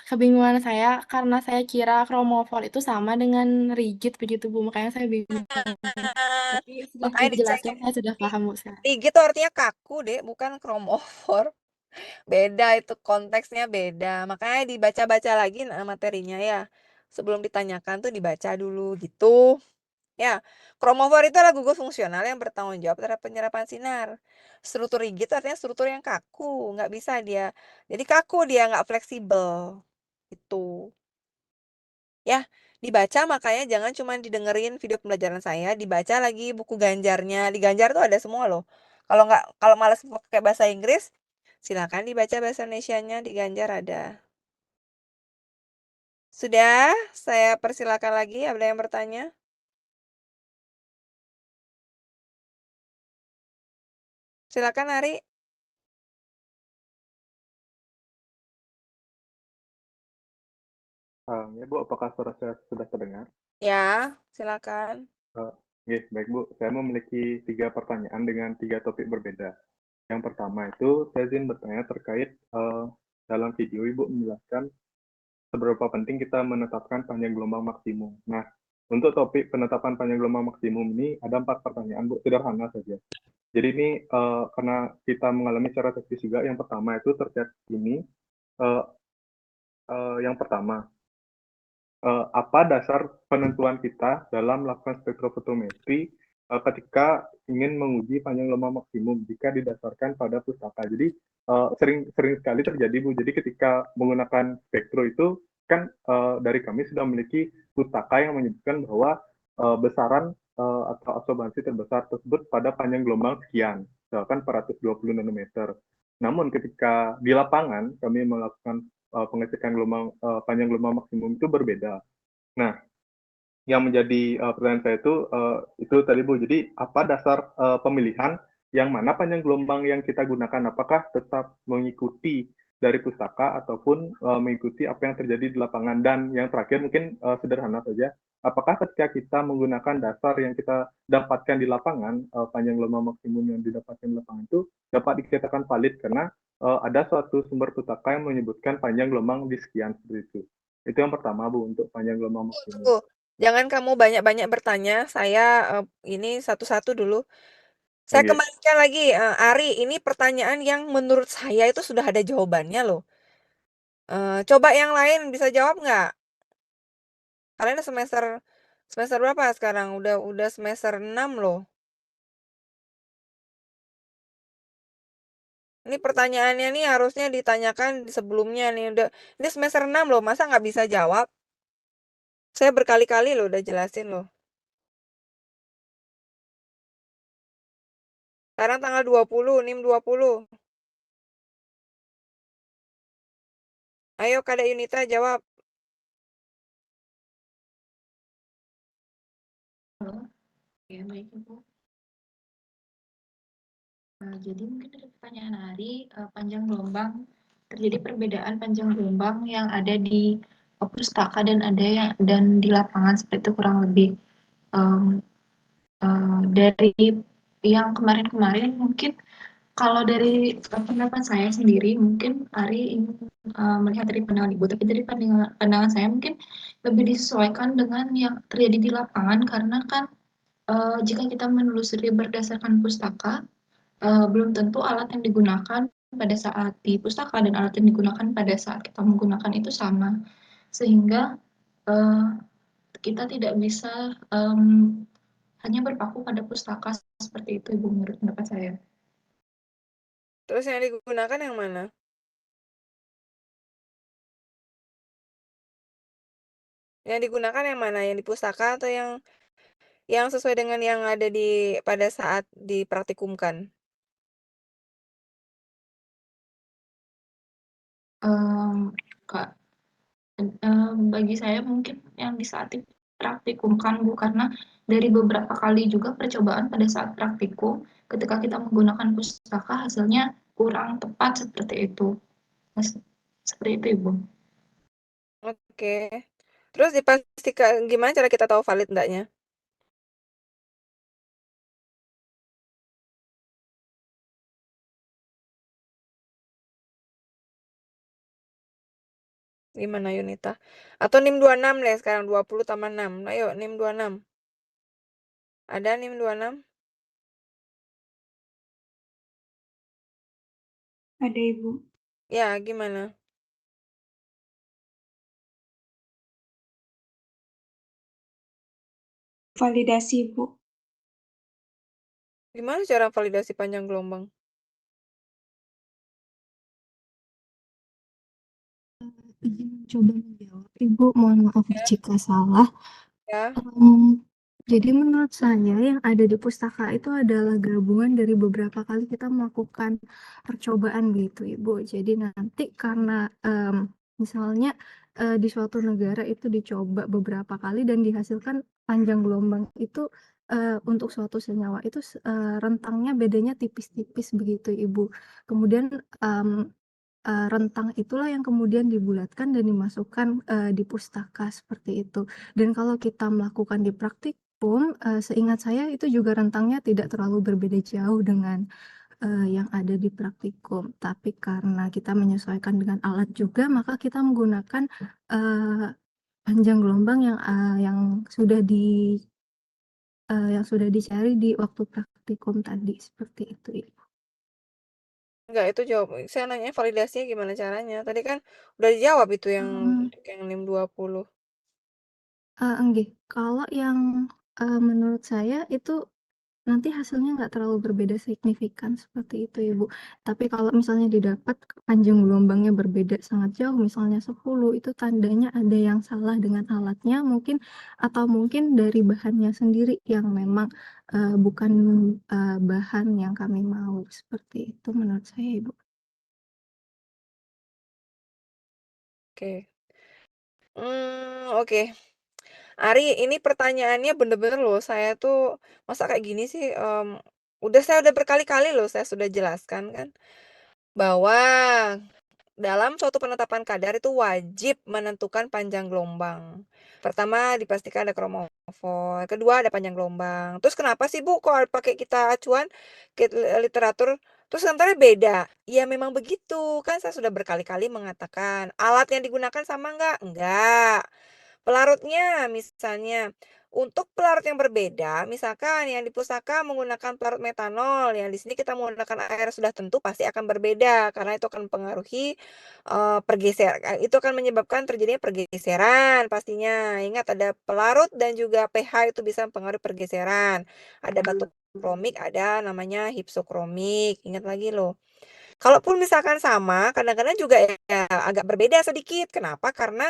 kebingungan saya karena saya kira kromofor itu sama dengan rigid begitu, Bu, makanya saya bingung. Nah, Tapi setelah makanya dijelaskan dicek. saya sudah paham, Bu, sekarang. Rigid itu artinya kaku, Dek, bukan kromofor. Beda itu, konteksnya beda. Makanya dibaca-baca lagi materinya ya. Sebelum ditanyakan tuh dibaca dulu gitu. Ya, kromofor itu adalah gugus fungsional yang bertanggung jawab terhadap penyerapan sinar. Struktur rigid itu artinya struktur yang kaku, nggak bisa dia. Jadi kaku dia, nggak fleksibel. Itu. Ya, dibaca makanya jangan cuma didengerin video pembelajaran saya, dibaca lagi buku Ganjarnya. Di Ganjar tuh ada semua loh. Kalau malas pakai bahasa Inggris, silakan dibaca bahasa Indonesianya, di Ganjar ada. Sudah, saya persilakan lagi, ada yang bertanya? Silakan Ari. Ya Bu, apakah suara saya sudah terdengar? Ya, silakan. Baik Bu, saya memiliki 3 pertanyaan dengan 3 topik berbeda. Yang pertama itu saya ingin bertanya terkait dalam video Ibu menjelaskan seberapa penting kita menetapkan panjang gelombang maksimum. Nah, untuk topik penetapan panjang gelombang maksimum ini ada 4 pertanyaan Bu, sederhana saja. Jadi ini karena kita mengalami secara teknis juga, yang pertama itu terkait ini, yang pertama, apa dasar penentuan kita dalam melakukan spektrofotometri ketika ingin menguji panjang gelombang maksimum jika didasarkan pada pustaka. Jadi sering sekali terjadi Bu. Jadi ketika menggunakan spektro itu kan dari kami sudah memiliki pustaka yang menyebutkan bahwa besaran atau absorbansi terbesar tersebut pada panjang gelombang sekian, misalkan 420 nanometer. Namun ketika di lapangan kami melakukan pengecekan panjang gelombang maksimum itu berbeda. Nah, yang menjadi pertanyaan saya itu tadi Bu, jadi apa dasar pemilihan yang mana panjang gelombang yang kita gunakan? Apakah tetap mengikuti dari pustaka ataupun mengikuti apa yang terjadi di lapangan. Dan yang terakhir mungkin sederhana saja, apakah ketika kita menggunakan dasar yang kita dapatkan di lapangan, panjang gelombang maksimum yang didapatkan di lapangan itu dapat dikatakan valid karena ada suatu sumber pustaka yang menyebutkan panjang gelombang di sekian seperti itu. Itu yang pertama Bu untuk panjang gelombang maksimum. Tunggu, jangan kamu banyak-banyak bertanya. Saya ini satu-satu dulu. Saya Oke. kembalikan lagi, Ari. Ini pertanyaan yang menurut saya itu sudah ada jawabannya loh. Coba yang lain bisa jawab nggak? Kalian semester semester berapa sekarang? Udah semester 6 loh. Ini pertanyaannya nih harusnya ditanyakan sebelumnya nih. Ini semester 6 loh, masa nggak bisa jawab? Saya berkali-kali loh udah jelasin loh. Sekarang tanggal 20, NIM 20. Ayo Kak Yunita jawab. Halo, ya baik Ibu. Jadi mungkin dari pertanyaan Ari, panjang gelombang, terjadi perbedaan panjang gelombang yang ada di pustaka dan di lapangan seperti itu kurang lebih. Dari yang kemarin-kemarin mungkin kalau dari pendapat saya sendiri mungkin Ari ingin melihat dari pandangan Ibu, tapi dari pandangan saya mungkin lebih disesuaikan dengan yang terjadi di lapangan karena kan jika kita menelusuri berdasarkan pustaka, belum tentu alat yang digunakan pada saat di pustaka dan alat yang digunakan pada saat kita menggunakan itu sama. Sehingga kita tidak bisa hanya berpaku pada pustaka seperti itu, Ibu, menurut pendapat saya. Terus yang digunakan yang mana? Yang digunakan yang mana? Yang di pustaka atau yang sesuai dengan yang ada pada saat dipraktikumkan? Kak, bagi saya mungkin yang di saat dipraktikumkan, Bu, karena dari beberapa kali juga percobaan pada saat praktikum, ketika kita menggunakan pustaka hasilnya kurang tepat seperti itu. Seperti itu, Ibu. Oke. Terus dipastikan gimana cara kita tahu valid enggaknya? Gimana Yunita? Atau NIM 26 deh sekarang 20 tambah 6. Ayo NIM 26. Ada NIM 26? Ada Ibu. Ya, gimana? Validasi Ibu. Gimana cara validasi panjang gelombang? Izin coba menjawab Ibu, mohon maaf Ya. jika salah. Ya. Jadi menurut saya yang ada di pustaka itu adalah gabungan dari beberapa kali kita melakukan percobaan gitu Ibu. Jadi nanti karena misalnya di suatu negara itu dicoba beberapa kali dan dihasilkan panjang gelombang itu untuk suatu senyawa itu rentangnya bedanya tipis-tipis begitu Ibu. Kemudian rentang itulah yang kemudian dibulatkan dan dimasukkan di pustaka seperti itu. Dan kalau kita melakukan di praktikum, seingat saya itu juga rentangnya tidak terlalu berbeda jauh dengan yang ada di praktikum. Tapi karena kita menyesuaikan dengan alat juga, maka kita menggunakan panjang gelombang yang sudah dicari di waktu praktikum tadi seperti itu. Enggak, itu jawab. Saya nanya validasinya gimana caranya. Tadi kan udah dijawab itu yang untuk yang NIM 20. Enggak. Kalau yang menurut saya itu nanti hasilnya nggak terlalu berbeda signifikan seperti itu Ibu. Tapi kalau misalnya didapat panjang gelombangnya berbeda sangat jauh, misalnya 10, itu tandanya ada yang salah dengan alatnya mungkin, atau mungkin dari bahannya sendiri yang memang bukan bahan yang kami mau, seperti itu menurut saya Ibu. Oke. Oke. Ari, ini pertanyaannya bener-bener loh. Saya tuh masa kayak gini sih? Saya udah berkali-kali loh saya sudah jelaskan kan bahwa dalam suatu penetapan kadar itu wajib menentukan panjang gelombang. Pertama, dipastikan ada kromofor. Kedua, ada panjang gelombang. Terus kenapa sih, Bu, kalau pakai kita acuan literatur, terus sementara beda? Ya memang begitu. Kan saya sudah berkali-kali mengatakan, alat yang digunakan sama nggak? Enggak. Pelarutnya misalnya, untuk pelarut yang berbeda, misalkan yang di pustaka menggunakan pelarut metanol, yang di sini kita menggunakan air sudah tentu pasti akan berbeda karena itu akan mempengaruhi itu akan menyebabkan terjadinya pergeseran pastinya. Ingat ada pelarut dan juga pH itu bisa mempengaruhi pergeseran. Ada batu kromik, ada namanya hipsokromik. Ingat lagi loh. Kalaupun misalkan sama, kadang-kadang juga ya agak berbeda sedikit. Kenapa? Karena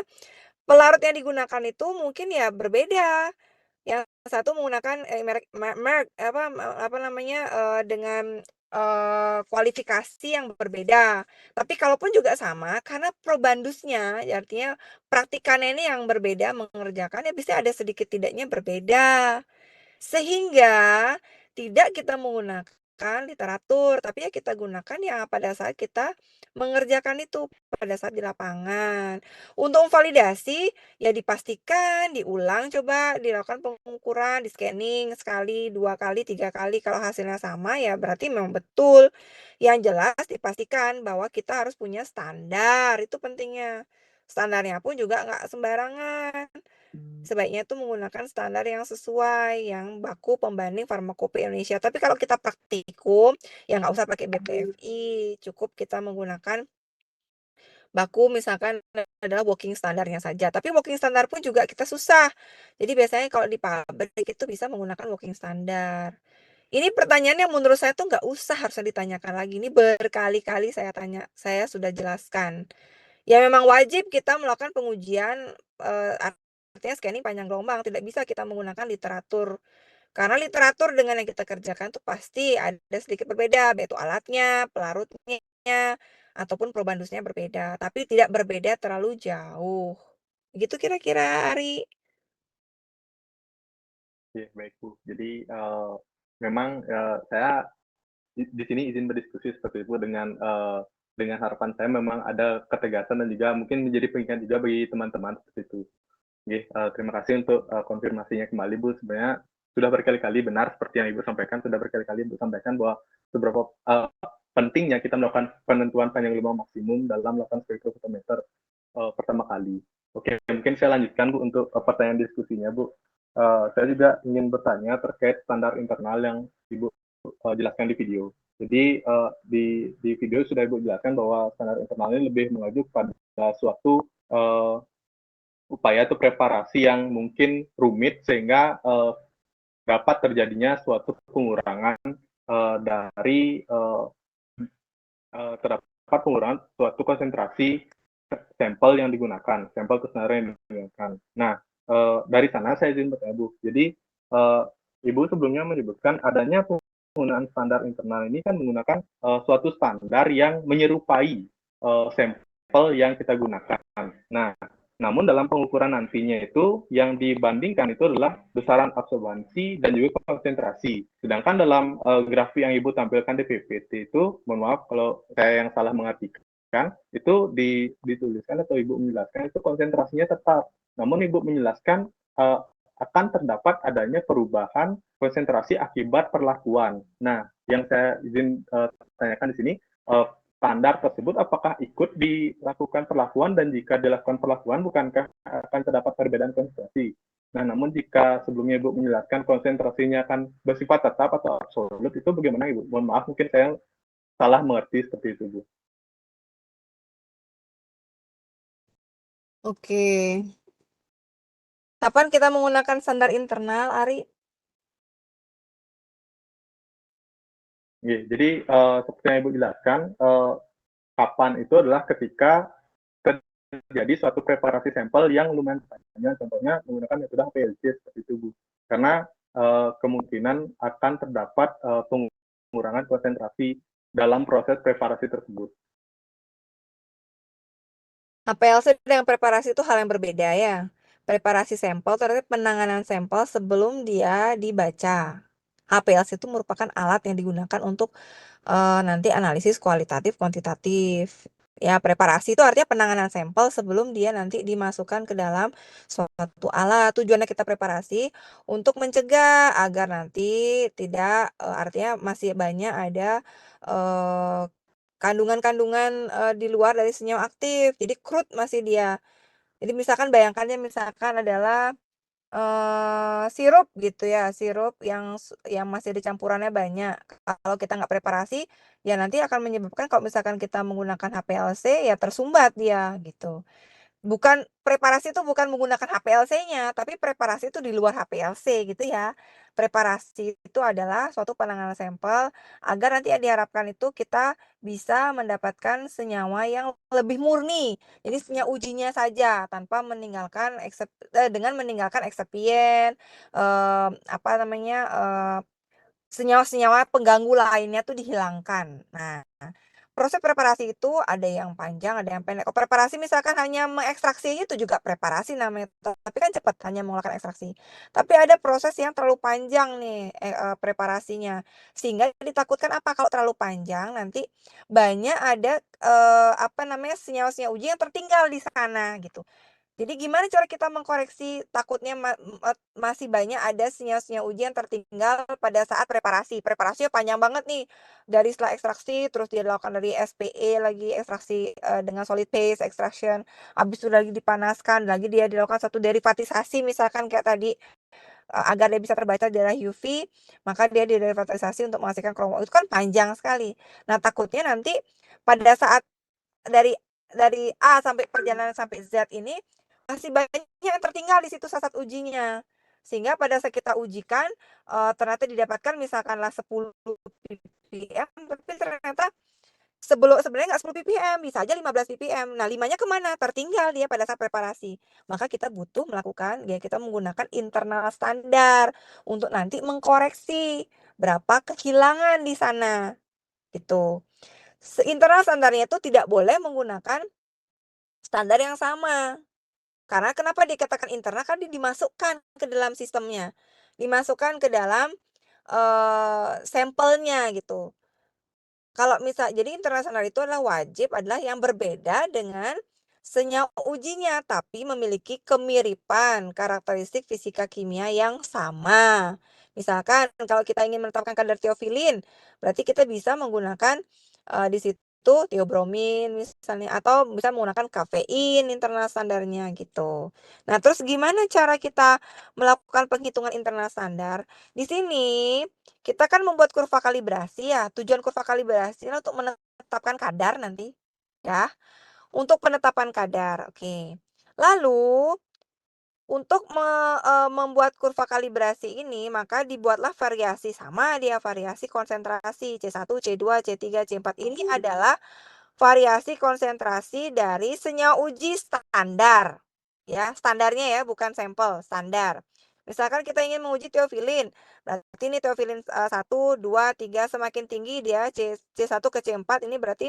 pelarut yang digunakan itu mungkin ya berbeda. Yang satu menggunakan, merek merek apa namanya, dengan, kualifikasi yang berbeda. Tapi kalaupun juga sama, karena probandusnya, ya artinya praktikannya ini yang berbeda mengerjakan, ya bisa ada sedikit tidaknya berbeda. Sehingga tidak kita menggunakan literatur, tapi ya kita gunakan yang pada saat kita mengerjakan itu, pada saat di lapangan. Untuk validasi, ya dipastikan, diulang coba, dilakukan pengukuran, di-scanning sekali, 2 kali, 3 kali, kalau hasilnya sama ya berarti memang betul. Yang jelas dipastikan bahwa kita harus punya standar, itu pentingnya. Standarnya pun juga nggak sembarangan. Sebaiknya tuh menggunakan standar yang sesuai, yang baku pembanding farmakope Indonesia. Tapi kalau kita praktikum, ya nggak usah pakai BPFI, cukup kita menggunakan baku misalkan adalah working standarnya saja. Tapi working standar pun juga kita susah. Jadi biasanya kalau di pabrik itu bisa menggunakan working standar. Ini pertanyaan yang menurut saya tuh nggak usah harusnya ditanyakan lagi. Ini berkali-kali saya tanya, saya sudah jelaskan. Ya memang wajib kita melakukan pengujian, artinya scanning panjang gelombang, tidak bisa kita menggunakan literatur. Karena literatur dengan yang kita kerjakan tuh pasti ada sedikit berbeda, baik itu alatnya, pelarutnya, ataupun probandusnya berbeda, tapi tidak berbeda terlalu jauh. Gitu kira-kira, Ari. Oke, baik Bu. Jadi memang saya di sini izin berdiskusi seperti itu dengan harapan saya memang ada ketegasan dan juga mungkin menjadi pengingat juga bagi teman-teman seperti itu. Oke, terima kasih untuk konfirmasinya kembali Bu. Sebenarnya sudah berkali-kali benar seperti yang Ibu sampaikan, sudah berkali-kali Ibu sampaikan bahwa seberapa pentingnya kita melakukan penentuan panjang gelombang maksimum dalam melakukan spektrofotometer pertama kali. Oke, mungkin saya lanjutkan Bu untuk pertanyaan diskusinya Bu. Saya juga ingin bertanya terkait standar internal yang Ibu jelaskan di video. Jadi di video sudah Ibu jelaskan bahwa standar internal ini lebih mengacu pada suatu upaya atau preparasi yang mungkin rumit sehingga dapat terjadinya suatu pengurangan dari terdapat pengurangan suatu konsentrasi sampel yang digunakan, sampel kesenaran yang digunakan. Nah, dari sana saya izin bertanya Bu. Jadi Ibu sebelumnya menyebutkan adanya penggunaan standar internal ini kan menggunakan suatu standar yang menyerupai sampel yang kita gunakan. Nah, namun dalam pengukuran nantinya itu yang dibandingkan itu adalah besaran absorbansi dan juga konsentrasi. Sedangkan dalam grafik yang Ibu tampilkan di PPT itu, mohon maaf kalau saya yang salah mengartikan, itu dituliskan atau Ibu menjelaskan itu konsentrasinya tetap. Namun Ibu menjelaskan akan terdapat adanya perubahan konsentrasi akibat perlakuan. Nah, yang saya izin tanyakan di sini, standar tersebut apakah ikut dilakukan perlakuan dan jika dilakukan perlakuan bukankah akan terdapat perbedaan konsentrasi? Nah, namun jika sebelumnya Ibu menjelaskan konsentrasinya akan bersifat tetap atau absolut, itu bagaimana Ibu? Mohon maaf, mungkin saya salah mengerti seperti itu, Bu. Oke. Kapan kita menggunakan standar internal, Ari? Jadi seperti yang Ibu jelaskan, kapan itu adalah ketika terjadi suatu preparasi sampel yang lumayan panjang, contohnya menggunakan metode HPLC seperti itu, Bu. Karena kemungkinan akan terdapat pengurangan konsentrasi dalam proses preparasi tersebut. HPLC dengan preparasi itu hal yang berbeda ya. Preparasi sampel ternyata penanganan sampel sebelum dia dibaca. HPLC itu merupakan alat yang digunakan untuk nanti analisis kualitatif kuantitatif. Ya, preparasi itu artinya penanganan sampel sebelum dia nanti dimasukkan ke dalam suatu alat. Tujuannya kita preparasi untuk mencegah agar nanti tidak, artinya masih banyak ada kandungan-kandungan di luar dari senyawa aktif. Jadi crude masih dia. Jadi misalkan bayangkannya misalkan adalah sirup gitu ya, sirup yang masih ada campurannya banyak. Kalau kita nggak preparasi, ya nanti akan menyebabkan kalau misalkan kita menggunakan HPLC, ya tersumbat dia gitu. Preparasi itu bukan menggunakan HPLC-nya, tapi preparasi itu di luar HPLC gitu ya. Preparasi itu adalah suatu penanganan sampel agar nanti yang diharapkan itu kita bisa mendapatkan senyawa yang lebih murni. Jadi senyawa ujinya saja tanpa dengan meninggalkan eksipien, apa namanya, senyawa-senyawa pengganggu lainnya tuh dihilangkan. Nah, proses preparasi itu ada yang panjang, ada yang pendek. Kalau preparasi misalkan hanya mengekstraksi itu juga preparasi namanya, tapi kan cepat hanya melakukan ekstraksi. Tapi ada proses yang terlalu panjang nih preparasinya. Sehingga ditakutkan apa kalau terlalu panjang nanti banyak ada apa namanya senyawa-senyawa uji yang tertinggal di sana gitu. Jadi gimana cara kita mengkoreksi takutnya masih banyak ada senyawa-senyawa uji yang tertinggal pada saat preparasi. Preparasinya panjang banget nih. Dari setelah ekstraksi, terus dia dilakukan dari SPE lagi, ekstraksi dengan solid phase extraction. Habis itu lagi dipanaskan, lagi dia dilakukan satu derivatisasi misalkan kayak tadi. Agar dia bisa terbaca di darah UV, maka dia diderivatisasi untuk menghasilkan kromo. Itu kan panjang sekali. Nah takutnya nanti pada saat dari A sampai perjalanan sampai Z ini masih banyak yang tertinggal di situ saat ujinya. Sehingga pada saat kita ujikan ternyata didapatkan misalkanlah 10 ppm, tapi ternyata sebenarnya nggak 10 ppm, bisa aja 15 ppm. Nah, 5-nya kemana? Tertinggal dia pada saat preparasi. Maka kita butuh melakukan, ya kita menggunakan internal standar untuk nanti mengkoreksi berapa kehilangan di sana. Gitu. Internal standarnya itu tidak boleh menggunakan standar yang sama. Karena kenapa dikatakan internal? Kan dimasukkan ke dalam sistemnya. Dimasukkan ke dalam sampelnya gitu. Kalau jadi internal standar itu adalah yang berbeda dengan senyawa ujinya, tapi memiliki kemiripan karakteristik fisika kimia yang sama. Misalkan kalau kita ingin menetapkan kadar teofilin, berarti kita bisa menggunakan di situ teobromin misalnya, atau bisa menggunakan kafein internal standarnya gitu. Nah, terus gimana cara kita melakukan penghitungan internal standar? Di sini kita kan membuat kurva kalibrasi ya. Tujuan kurva kalibrasi untuk menetapkan kadar nanti ya. Untuk penetapan kadar. Oke. Lalu untuk membuat kurva kalibrasi ini maka dibuatlah variasi sama dia variasi konsentrasi C1, C2, C3, C4 ini adalah variasi konsentrasi dari senyawa uji standar. Ya, standarnya ya, bukan sampel, standar. Misalkan kita ingin menguji teofilin, berarti ini teofilin 1, 2, 3 semakin tinggi dia C1 ke C4 ini berarti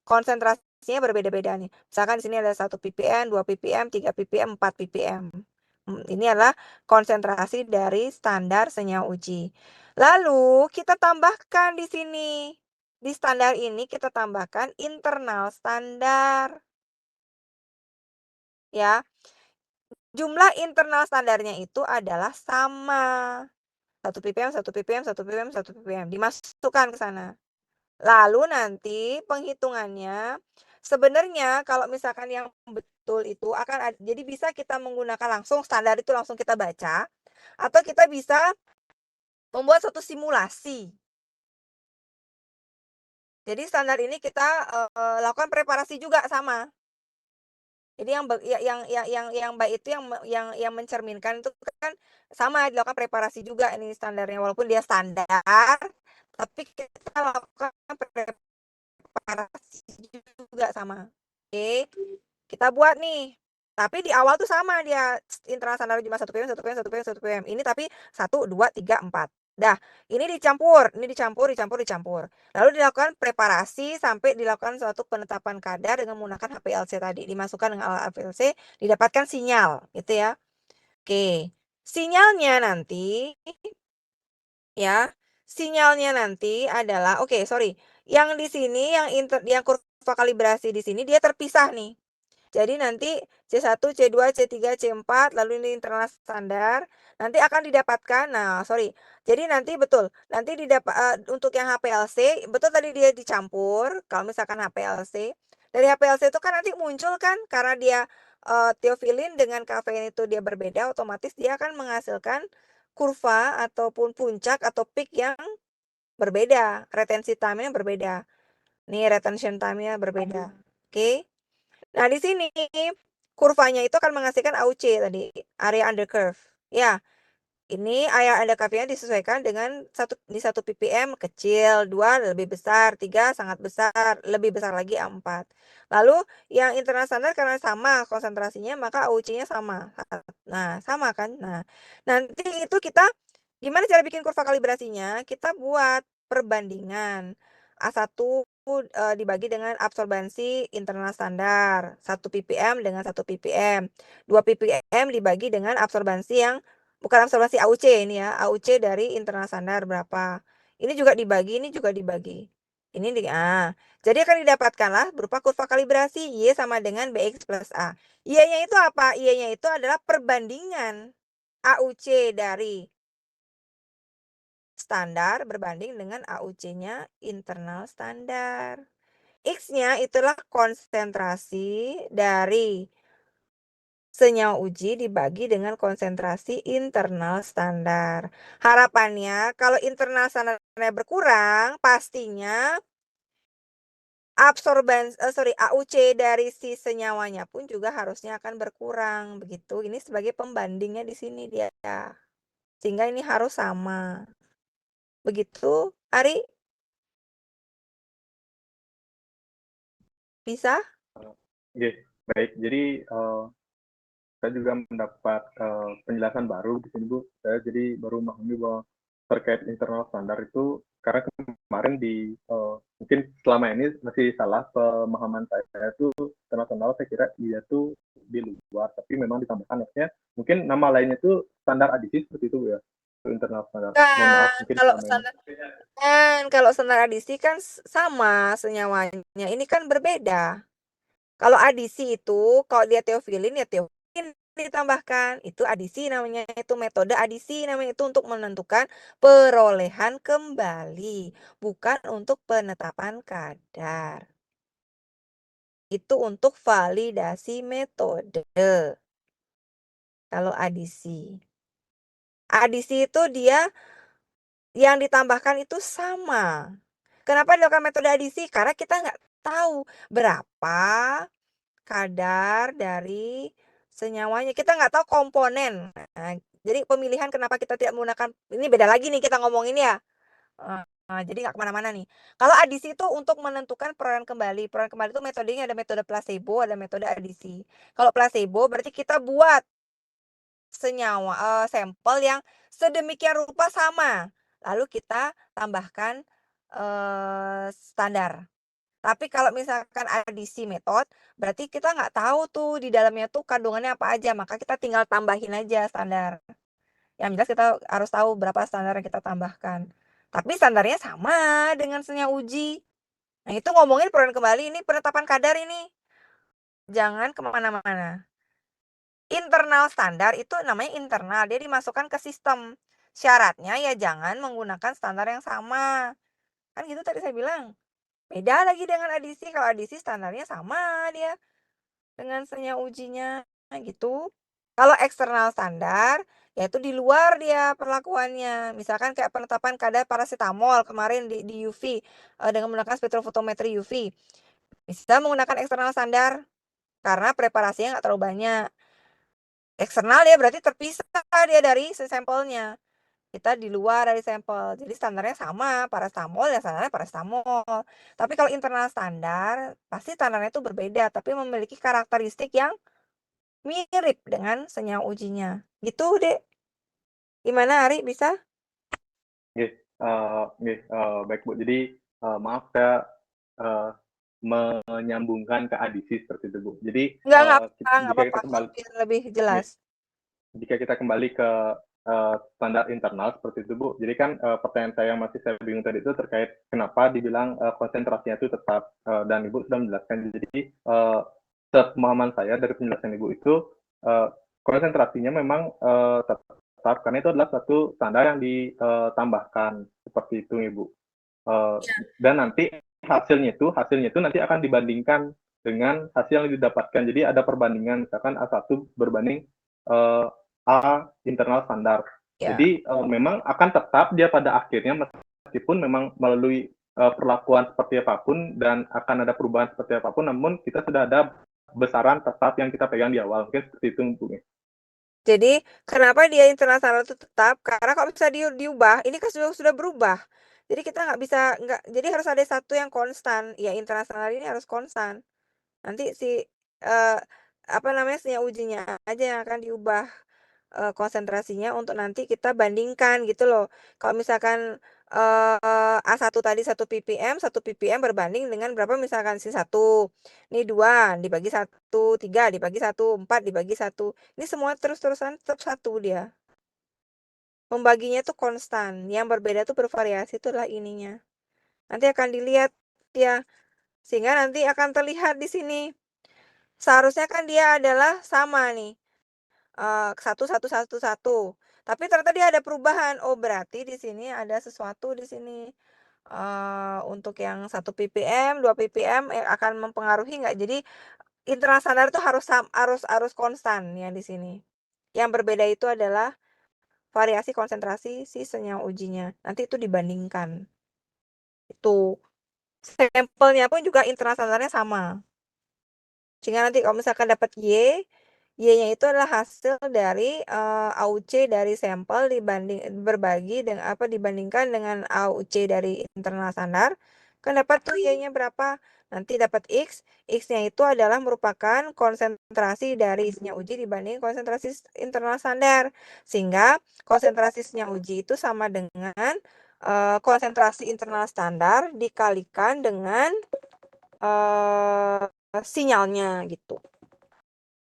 konsentrasinya berbeda-beda nih. Misalkan di sini ada 1 ppm, 2 ppm, 3 ppm, 4 ppm. Ini adalah konsentrasi dari standar senyawa uji. Lalu kita tambahkan di sini. Di standar ini kita tambahkan internal standar. Ya. Jumlah internal standarnya itu adalah sama. 1 ppm, 1 ppm, 1 ppm, 1 ppm. Dimasukkan ke sana. Lalu nanti penghitungannya sebenarnya kalau misalkan yang betul itu jadi bisa kita menggunakan langsung standar itu langsung kita baca atau kita bisa membuat satu simulasi. Jadi standar ini kita lakukan preparasi juga sama. Jadi yang baik itu yang mencerminkan itu kan sama dilakukan preparasi juga ini standarnya walaupun dia standar tapi kita lakukan preparasi juga sama. Oke. Kita buat nih. Tapi di awal tuh sama dia internal standar cuma 1 ppm, 1 ppm, 1 ppm, 1 ppm. Ini tapi 1, 2, 3, 4. Dah, ini dicampur. Lalu dilakukan preparasi sampai dilakukan suatu penetapan kadar dengan menggunakan HPLC tadi. Dimasukkan dengan alat HPLC, didapatkan sinyal, gitu ya. Oke. Sinyalnya nanti adalah yang di sini yang kurva kurva kalibrasi di sini dia terpisah nih. Jadi nanti C1, C2, C3, C4, lalu ini internal standar, nanti akan didapatkan, jadi nanti betul, nanti untuk yang HPLC, betul tadi dia dicampur, kalau misalkan HPLC, dari HPLC itu kan nanti muncul kan, karena dia theophylline dengan kafein itu dia berbeda, otomatis dia akan menghasilkan kurva ataupun puncak atau peak yang berbeda, retensi time-nya berbeda. Nih retention time-nya berbeda. Oke. Nah, di sini kurvanya itu akan menghasilkan AUC tadi, area under curve. Ya, ini area under curve-nya disesuaikan dengan di 1 ppm kecil, 2 lebih besar, 3 sangat besar, lebih besar lagi 4. Lalu yang internal standar karena sama konsentrasinya maka AUC-nya sama. Nah, sama kan? Nah, nanti itu kita gimana cara bikin kurva kalibrasinya? Kita buat perbandingan A1 dibagi dengan absorbansi internal standar 1 ppm dengan 1 ppm. 2 ppm dibagi dengan absorbansi yang bukan absorbansi AUC ini ya, AUC dari internal standar berapa. Ini juga dibagi, ini juga dibagi. Jadi akan didapatkanlah berupa kurva kalibrasi Y sama dengan BX plus A. Y-nya itu apa? Y-nya itu adalah perbandingan AUC dari standar berbanding dengan AUC-nya internal standar. X-nya itulah konsentrasi dari senyawa uji dibagi dengan konsentrasi internal standar. Harapannya kalau internal standarnya berkurang, pastinya AUC dari si senyawanya pun juga harusnya akan berkurang. Begitu. Ini sebagai pembandingnya di sini dia. Sehingga ini harus sama. Begitu, Ari? Bisa? Oke, baik. Jadi saya juga mendapat penjelasan baru di sini, Bu. Saya jadi baru memahami bahwa terkait internal standar itu karena kemarin mungkin selama ini masih salah pemahaman saya itu internal standar, saya kira dia tuh di luar, tapi memang ditambahkan artinya mungkin nama lainnya itu standar adisi seperti itu, Bu, ya. Internal standar. Mohon maaf mungkin kalau standar adisi kan sama senyawanya. Ini kan berbeda. Kalau adisi itu, kalau dia theophylline ya theophylline ditambahkan. Itu adisi namanya, itu metode adisi namanya, itu untuk menentukan perolehan kembali, bukan untuk penetapan kadar. Itu untuk validasi metode. Kalau adisi. Adisi itu dia yang ditambahkan itu sama. Kenapa dilakukan metode adisi? Karena kita nggak tahu berapa kadar dari senyawanya. Kita nggak tahu komponen. Nah, jadi pemilihan kenapa kita tidak menggunakan, ini beda lagi nih kita ngomongin ya. Jadi nggak kemana-mana nih. Kalau adisi itu untuk menentukan perolehan kembali. Perolehan kembali itu metodenya ada metode placebo, ada metode adisi. Kalau placebo berarti kita buat senyawa sampel yang sedemikian rupa sama. Lalu kita tambahkan standar. Tapi kalau misalkan adisi metode, berarti kita nggak tahu tuh di dalamnya tuh kandungannya apa aja, maka kita tinggal tambahin aja standar. Yang jelas kita harus tahu berapa standar yang kita tambahkan. Tapi standarnya sama dengan senyawa uji. Nah itu ngomongin perolehan kembali, ini penetapan kadar ini. Jangan kemana-mana. Internal standar itu namanya internal, dia dimasukkan ke sistem. Syaratnya ya jangan menggunakan standar yang sama. Kan gitu tadi saya bilang. Beda lagi dengan adisi, kalau adisi standarnya sama dia dengan senyawa ujinya gitu. Kalau eksternal standar, yaitu di luar dia perlakuannya. Misalkan kayak penetapan kadar paracetamol kemarin di UV dengan menggunakan spektrofotometri UV. Bisa menggunakan eksternal standar karena preparasinya nggak terlalu banyak. Eksternal ya berarti terpisah dia dari sampelnya. Kita di luar dari sampel. Jadi standarnya sama, paracetamol ya standarnya paracetamol. Tapi kalau internal standar, pasti standarnya itu berbeda, tapi memiliki karakteristik yang mirip dengan senyawa ujinya. Gitu, Dek. Gimana, Ari? Bisa? Baik, Bu. Jadi maaf saya menyambungkan ke adisi seperti itu, Bu. Jadi Nggak jika apa-apa, kita kembali biar lebih jelas. jika kita kembali ke standar internal seperti itu, Bu. Jadi kan pertanyaan saya yang masih saya bingung tadi itu terkait kenapa dibilang konsentrasinya itu tetap, dan Ibu sudah menjelaskan. Jadi sepemahaman saya dari penjelasan Ibu itu konsentrasinya memang tetap karena itu adalah satu standar yang ditambahkan seperti itu, Ibu. Dan nanti hasilnya itu nanti akan dibandingkan dengan hasil yang didapatkan. Jadi ada perbandingan, misalkan A1 berbanding A internal standar. Ya. Jadi memang akan tetap dia pada akhirnya meskipun memang melalui perlakuan seperti apapun dan akan ada perubahan seperti apapun, namun kita sudah ada besaran tetap yang kita pegang di awal. Mungkin seperti itu, Bu. Jadi kenapa dia internal standar itu tetap? Karena kalau bisa diubah, ini kan sudah berubah. Jadi kita nggak, jadi harus ada satu yang konstan. Ya internal standar ini harus konstan. Nanti senyawa ujinya aja yang akan diubah konsentrasinya untuk nanti kita bandingkan gitu loh. Kalau misalkan A1 tadi 1 ppm berbanding dengan berapa misalkan si 1. Ini 2 dibagi 1, 3 dibagi 1, 4 dibagi 1. Ini semua terus-terusan tetap 1 dia. Pembaginya tuh konstan. Yang berbeda tuh bervariasi itu adalah ininya. Nanti akan dilihat ya. Sehingga nanti akan terlihat di sini. Seharusnya kan dia adalah sama nih. 1, 1, 1, 1. Tapi ternyata dia ada perubahan. Oh, berarti di sini ada sesuatu di sini. Untuk yang 1 ppm, 2 ppm akan mempengaruhi nggak? Jadi internal standar itu harus konstan yang di sini. Yang berbeda itu adalah variasi konsentrasi si senyawa ujinya. Nanti itu dibandingkan. Itu. Sampelnya pun juga internal standarnya sama. Sehingga nanti kalau misalkan dapat Y-nya itu adalah hasil dari AUC dari sampel dibandingkan dengan AUC dari internal standar. Kan dapat tuh Y-nya berapa? Nanti dapat X. X-nya itu adalah merupakan konsentrasi dari senyawa uji dibanding konsentrasi internal standar. Sehingga konsentrasi senyawa uji itu sama dengan konsentrasi internal standar dikalikan dengan sinyalnya gitu.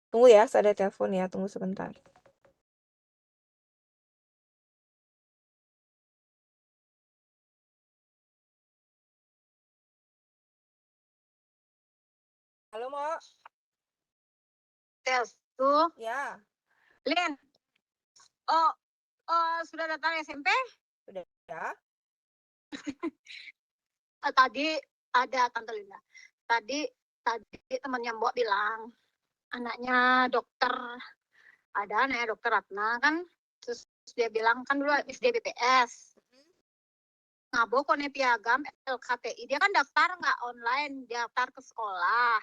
Tunggu ya, saya ada telepon ya, tunggu sebentar. Halo, Mo. Tes tuh, Ya, Lin. Sudah datang SMP? udah ya. Tadi ada Tante Linda. Tadi temannya Mbok bilang anaknya dokter, ada anaknya dokter Ratna kan, terus dia bilang kan dulu SD BPS. Ngabo kone piagam LKTI, dia kan daftar nggak online, daftar ke sekolah.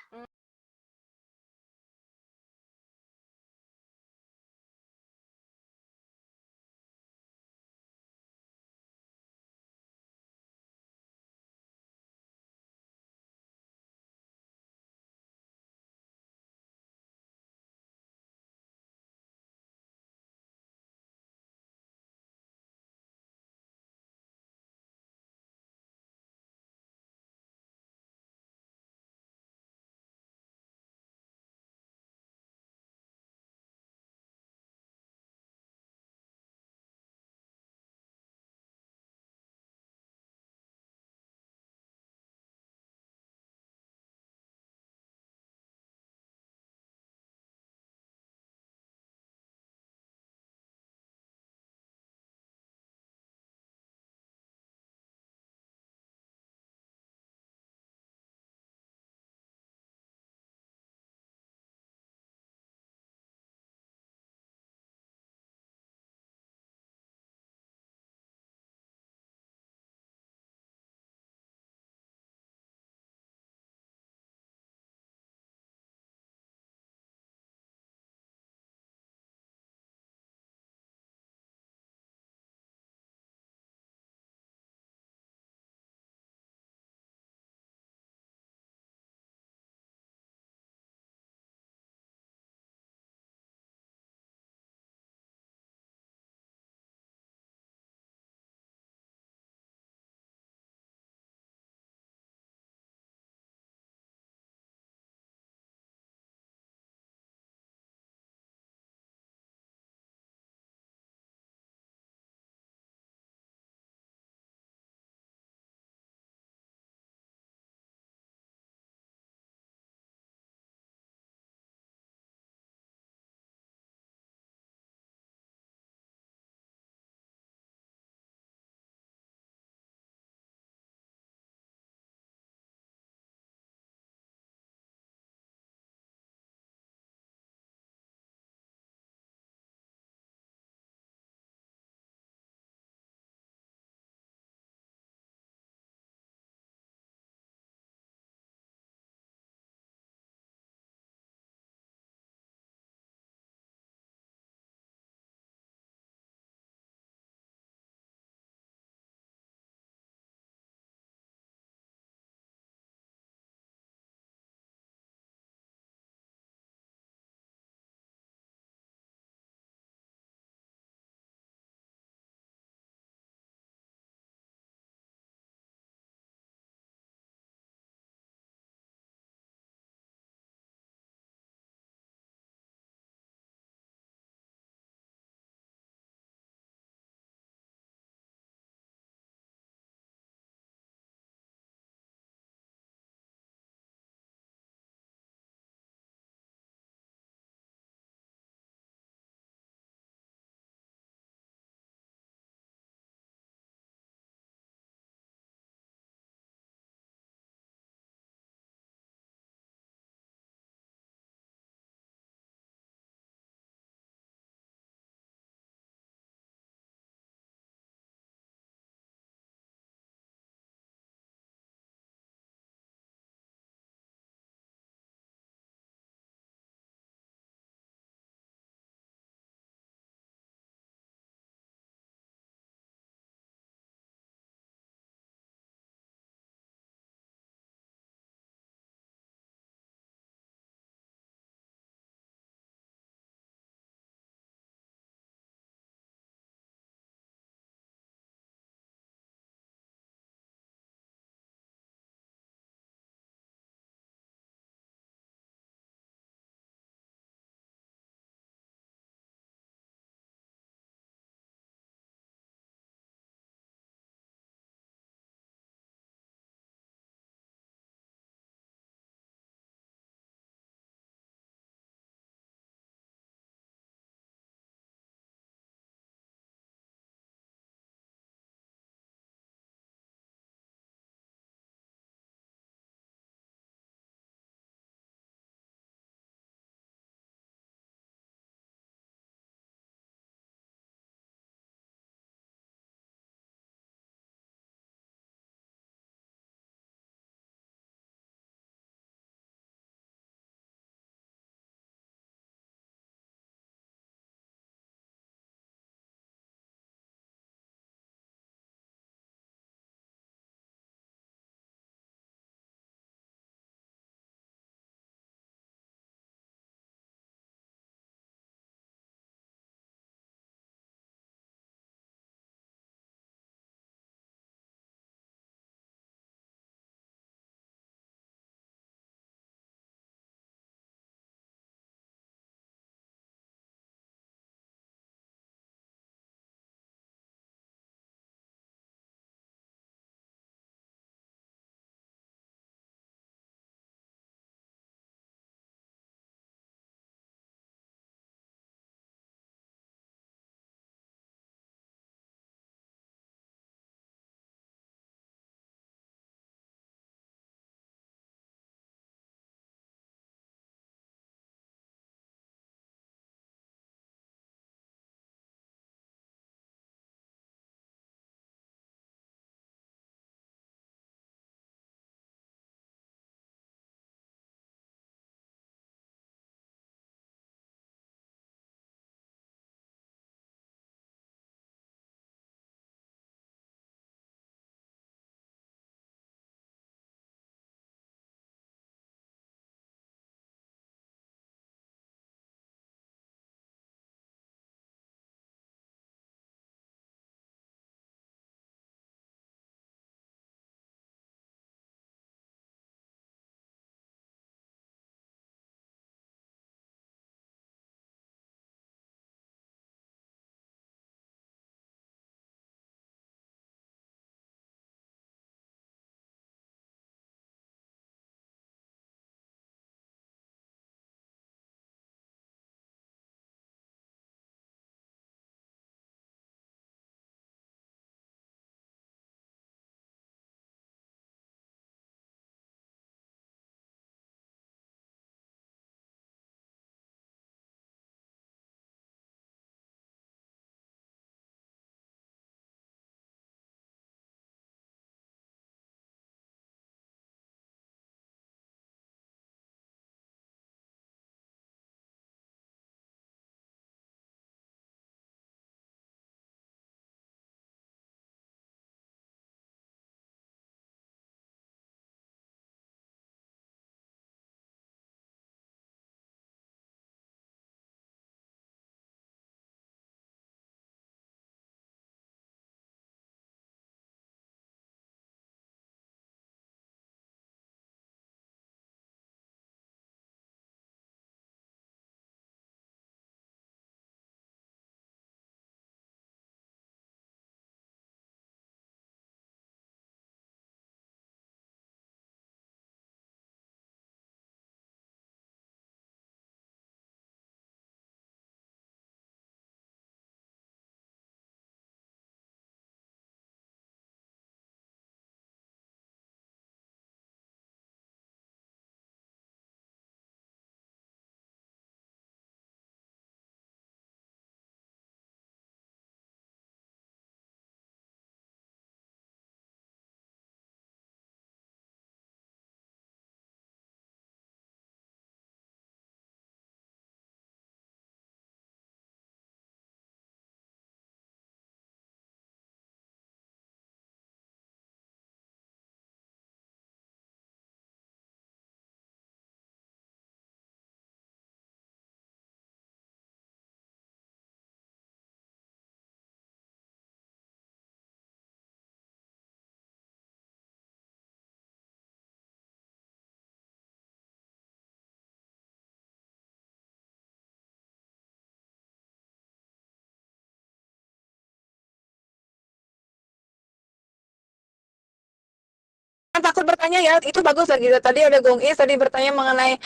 takut bertanya ya, itu bagus lagi. Tadi ada Gong Is tadi bertanya mengenai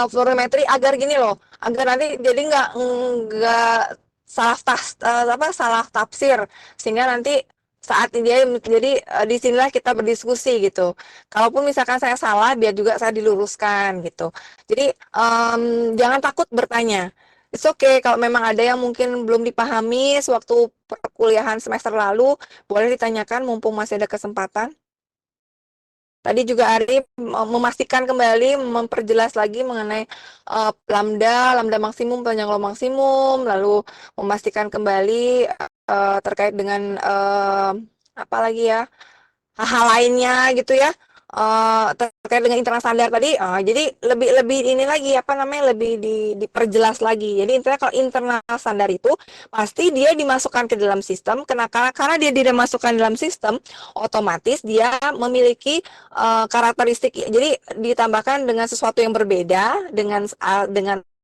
fluorometri agar gini loh, agar nanti jadi nggak salah tafsir, sehingga nanti saat dia jadi disinilah kita berdiskusi gitu. Kalaupun misalkan saya salah, biar juga saya diluruskan gitu. Jadi jangan takut bertanya. It's okay kalau memang ada yang mungkin belum dipahami sewaktu perkuliahan semester lalu, boleh ditanyakan mumpung masih ada kesempatan. Tadi juga Ari memastikan kembali, memperjelas lagi mengenai lambda maksimum, panjang gelombang maksimum, lalu memastikan kembali terkait dengan apa lagi ya, hal-hal lainnya gitu ya, terkait dengan internal standar tadi. Jadi lebih ini lagi apa namanya, lebih diperjelas lagi. Jadi intinya kalau internal standar itu pasti dia dimasukkan ke dalam sistem, karena dia tidak masukkan dalam sistem, otomatis dia memiliki karakteristik. Jadi ditambahkan dengan sesuatu yang berbeda dengan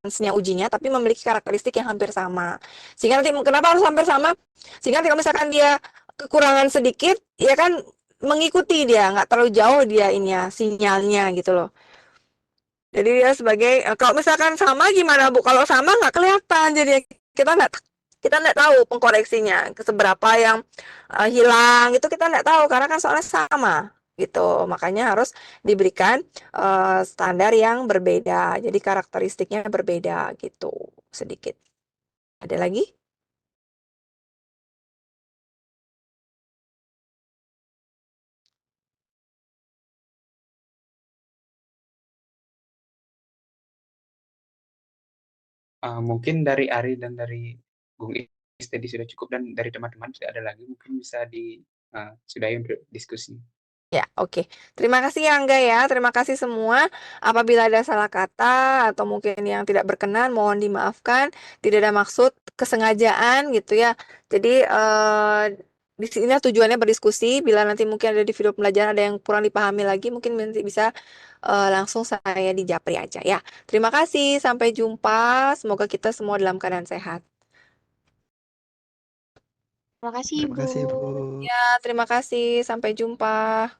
senyawa ujinya, tapi memiliki karakteristik yang hampir sama. Sehingga nanti kenapa harus hampir sama? Sehingga nanti kalau misalkan dia kekurangan sedikit, ya kan mengikuti dia, nggak terlalu jauh dia ini ya, sinyalnya gitu loh. Jadi dia sebagai kalau misalkan sama gimana Bu? Kalau sama nggak kelihatan, jadi kita nggak tahu pengkoreksinya seberapa yang hilang itu kita nggak tahu karena kan soalnya sama gitu. Makanya harus diberikan standar yang berbeda. Jadi karakteristiknya berbeda gitu sedikit. Ada lagi? Mungkin dari Ari dan dari Bung Is tadi sudah cukup, dan dari teman-teman sudah ada lagi, mungkin bisa sudahi untuk diskusi. Ya, oke. Terima kasih ya Angga ya. Terima kasih semua. Apabila ada salah kata atau mungkin yang tidak berkenan, mohon dimaafkan. Tidak ada maksud kesengajaan gitu ya. Jadi di sini tujuannya berdiskusi. Bila nanti mungkin ada di video pembelajaran ada yang kurang dipahami lagi, mungkin nanti bisa langsung saya di japri aja ya. Terima kasih. Sampai jumpa. Semoga kita semua dalam keadaan sehat. Terima kasih, Terima kasih, Bu. Ya, terima kasih. Sampai jumpa.